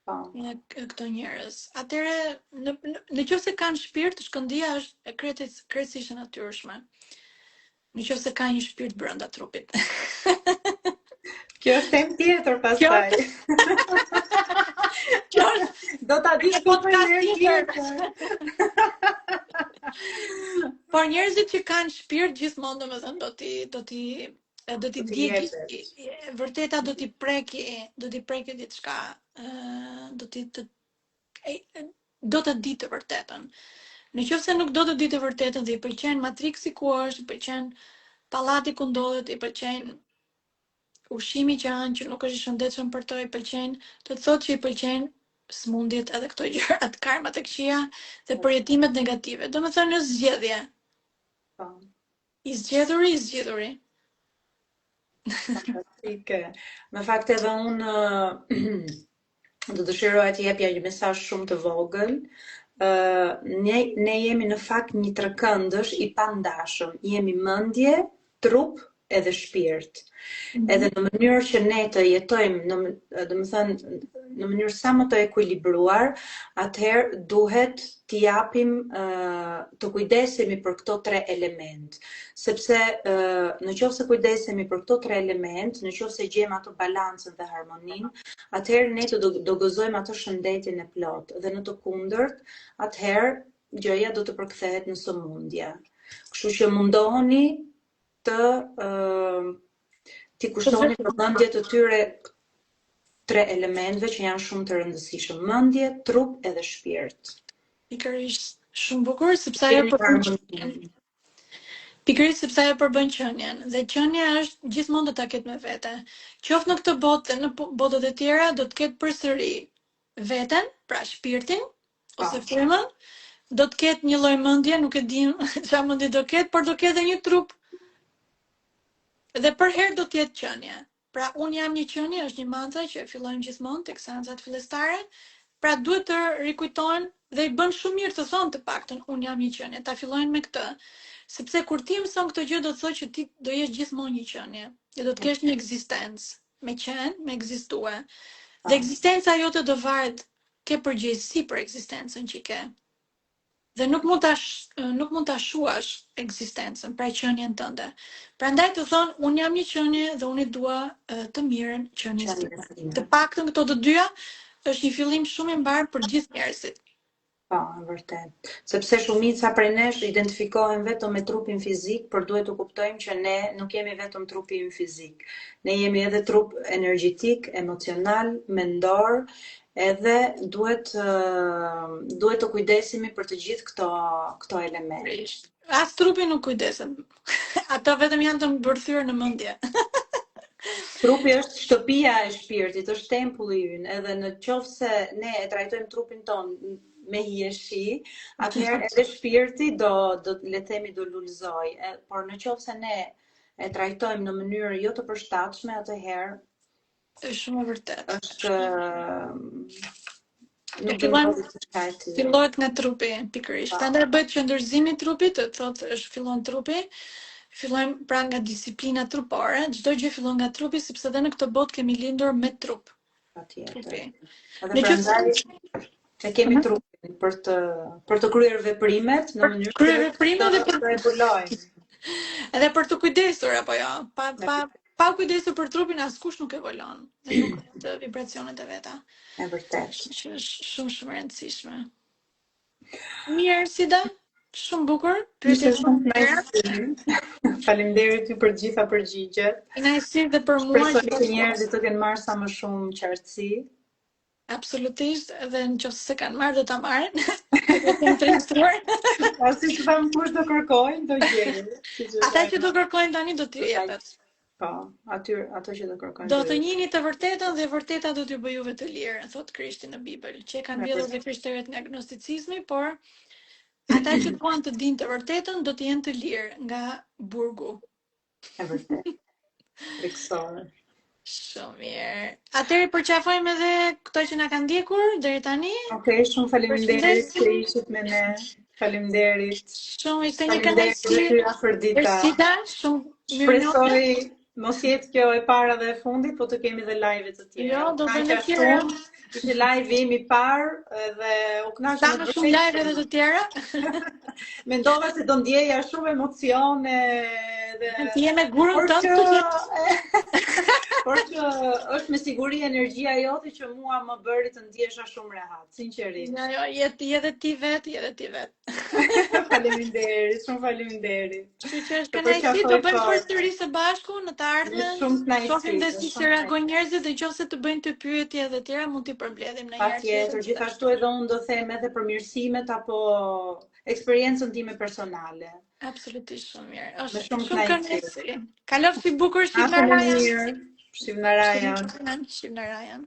këto njerëz. Atëre në qoftë se kanë shpirt, shkëndija është krejtësisht e natyrshme. Në qoftë se ka një shpirt brenda trupit. Kjo është temë tjetër pastaj. Do ta diskutojmë një tjetër. Por njerëzit që kanë shpirt gjithmonë domethënë do t'i djegi, vërteta do t'i preki diçka, do të di të vërtetën. Në qoftë se nuk do të di të vërtetën dhe i pëlqen Matrixi ku është, i pëlqen pallati ku ndodhet, i pëlqen ushqimi që anë që nuk është i shëndetshëm për to, i pëlqen, do të thotë që i pëlqen smundjet edhe këto gjërat, karmat e këqija dhe përjetimet negative. Domethënë në zgjedhje. I zgjedhuri. Fantastike. Në fakt edhe unë do dëshiroja të jepja një mesazh shumë të vogël. Ne jemi në fakt një trekëndësh i pandashëm. Jemi mendje, trup edhe shpirt. Edhe në mënyrë që ne të jetojmë, domethënë në mënyrë sa më të ekuilibruar, atëherë duhet t'i japim, të kujdesemi për këto tre element. Sepse në qoftë se kujdesemi për këto tre element, në qoftë se gjejmë ato balancën dhe harmoninë, atëherë ne do gëzojmë ato shëndetin e plot. Dhe në të kundërt, atëherë gjëja do të përkthehet në sëmundje. Kështu që mundohuni t'i kushtoni përmendje të tyre tre elementëve që janë shumë të rëndësishëm: mendje, trup edhe shpirt. Pikërisht, shumë bukur sepse ajo përbën qenien. Dhe qenia është gjithmonë do ta ketë me vete. Qoftë në këtë botë, në botët e tjera do të ketë përsëri veten, pra shpirtin ose frymën, do të ketë një lloj mendje, nuk e di çfarë mendje do ketë, por do ketë edhe një trup. Dhe për herë do të jetë qenie. Pra unë jam një qenie, është një mantra që fillojmë gjithmonë tek seancat fillestare. Pra duhet të rikujtojnë dhe i bën shumë mirë të thonë të paktën unë jam një qenie. Ta fillojnë me këtë. Sepse kur ti mëson këtë gjë do të thotë që ti do jesh gjithmonë një qenie. Dhe do të kesh një ekzistencë, me qenë, me ekzistue. Dhe ekzistenca jote do varet, ke përgjegjësi për ekzistencën që ke. Dhe nuk mund ta shuash ekzistencën, pra qenien tënde. Prandaj të thonë, unë jam një qenie dhe unë dua të mirën qenies time. Të paktën këto të dyja është një fillim shumë i mbar për gjithë njerëzit. Po, vërtet. Sepse shumica prej nesh identifikohen vetëm me trupin fizik, por duhet të kuptojmë që ne nuk jemi vetëm trupin fizik. Ne jemi edhe trup energjetik, emocional, mendor, edhe duhet të kujdesemi për të gjithë këto elemente. As trupi nuk kujdesem. Ato vetëm janë të mbërthyer në mendje. Trupi është shtëpia e shpirtit, është tempulli ynë, edhe në qoftë se ne e trajtojmë trupin ton me hijeshi, atëherë edhe shpirti do le të themi do lulëzoj. Por në qoftë se ne e trajtojmë në mënyrë jo të përshtatshme, atëherë është shumë vërtet. Është fillohet nga trupi, pikërisht. Prandaj bëhet qëndërzimi i trupit, të thotë është fillon trupi. Fillojmë pra nga disiplina trupore, çdo gjë fillon nga trupi sepse edhe në këtë botë kemi lindur me trup. Patjetër. Edhe prandaj e kemi trupin për të kryer veprimet në mënyrë dhe për të evolojmë. Edhe për të kujdesur apo jo. Pa kujdesur për trupin askush nuk evolon dhe nuk ka të vibracionet e veta. E vërtet. Është shumë e rëndësishme. Mirë, Sida, shumë bukur. Ishte shumë kënaqësi. Faleminderit ty për gjitha përgjigjet. Kënaqësi dhe për mua. Shpresoj që njerëzit të kenë marrë sa më shumë qartësi. Absolutisht, edhe nëse se kanë marrë do ta marrin. Do të kem treguar. Pasi që tham kush do kërkojnë, do gjejnë. Ata që do kërkojnë tani do t'i jepet. Po, ato që do kërkojnë. Do të njihni të vërtetën dhe vërteta do t'ju bëjë juve të lirë, thot Krishti në Bibël, që kanë mbjellur dhe krishterët nga gnosticizmi, por ata që duan të dinë të vërtetën do të jenë të lirë nga burgu. E vërtet. Riksore. Shumë mirë. Atëherë përqafojmë edhe këto që na kanë ndjekur deri tani. Okej, shumë faleminderit që ishit me ne. Faleminderit. Shumë ishte një kënaqësi. Afërdita. Shumë mirë. Mos jetë kjo e para dhe e fundit, po të kemi dhe live të tjera. Jo, do të Knaqja tjera. shumë. Ishte live im i parë dhe u kënaqem Sa më shumë live edhe të tjera. Mendova se do ndjeja shumë emocione dhe Ti je me gurën tënd të jetë. Por që është me siguri energjia jote që mua më bëri të ndjesha shumë rehat, sinqerisht. Jo, je ti vet. Faleminderit, shumë faleminderit. Kështu që është kënaqësi të bëjmë përsëri së bashku në të ardhmen. Shumë kënaqësi. Shohim dhe si reagojnë njerëzit dhe nëse të bëjnë të pyetje dhe tjera mund t'i përmbledhim në një herë. Patjetër, gjithashtu edhe unë do them edhe përmirësimet apo eksperiencën time personale. Absolutisht shumë mirë. Është shumë kënaqësi. Kalofshi bukur Shqipnarajan. Shqipnarajan. Shqipnarajan.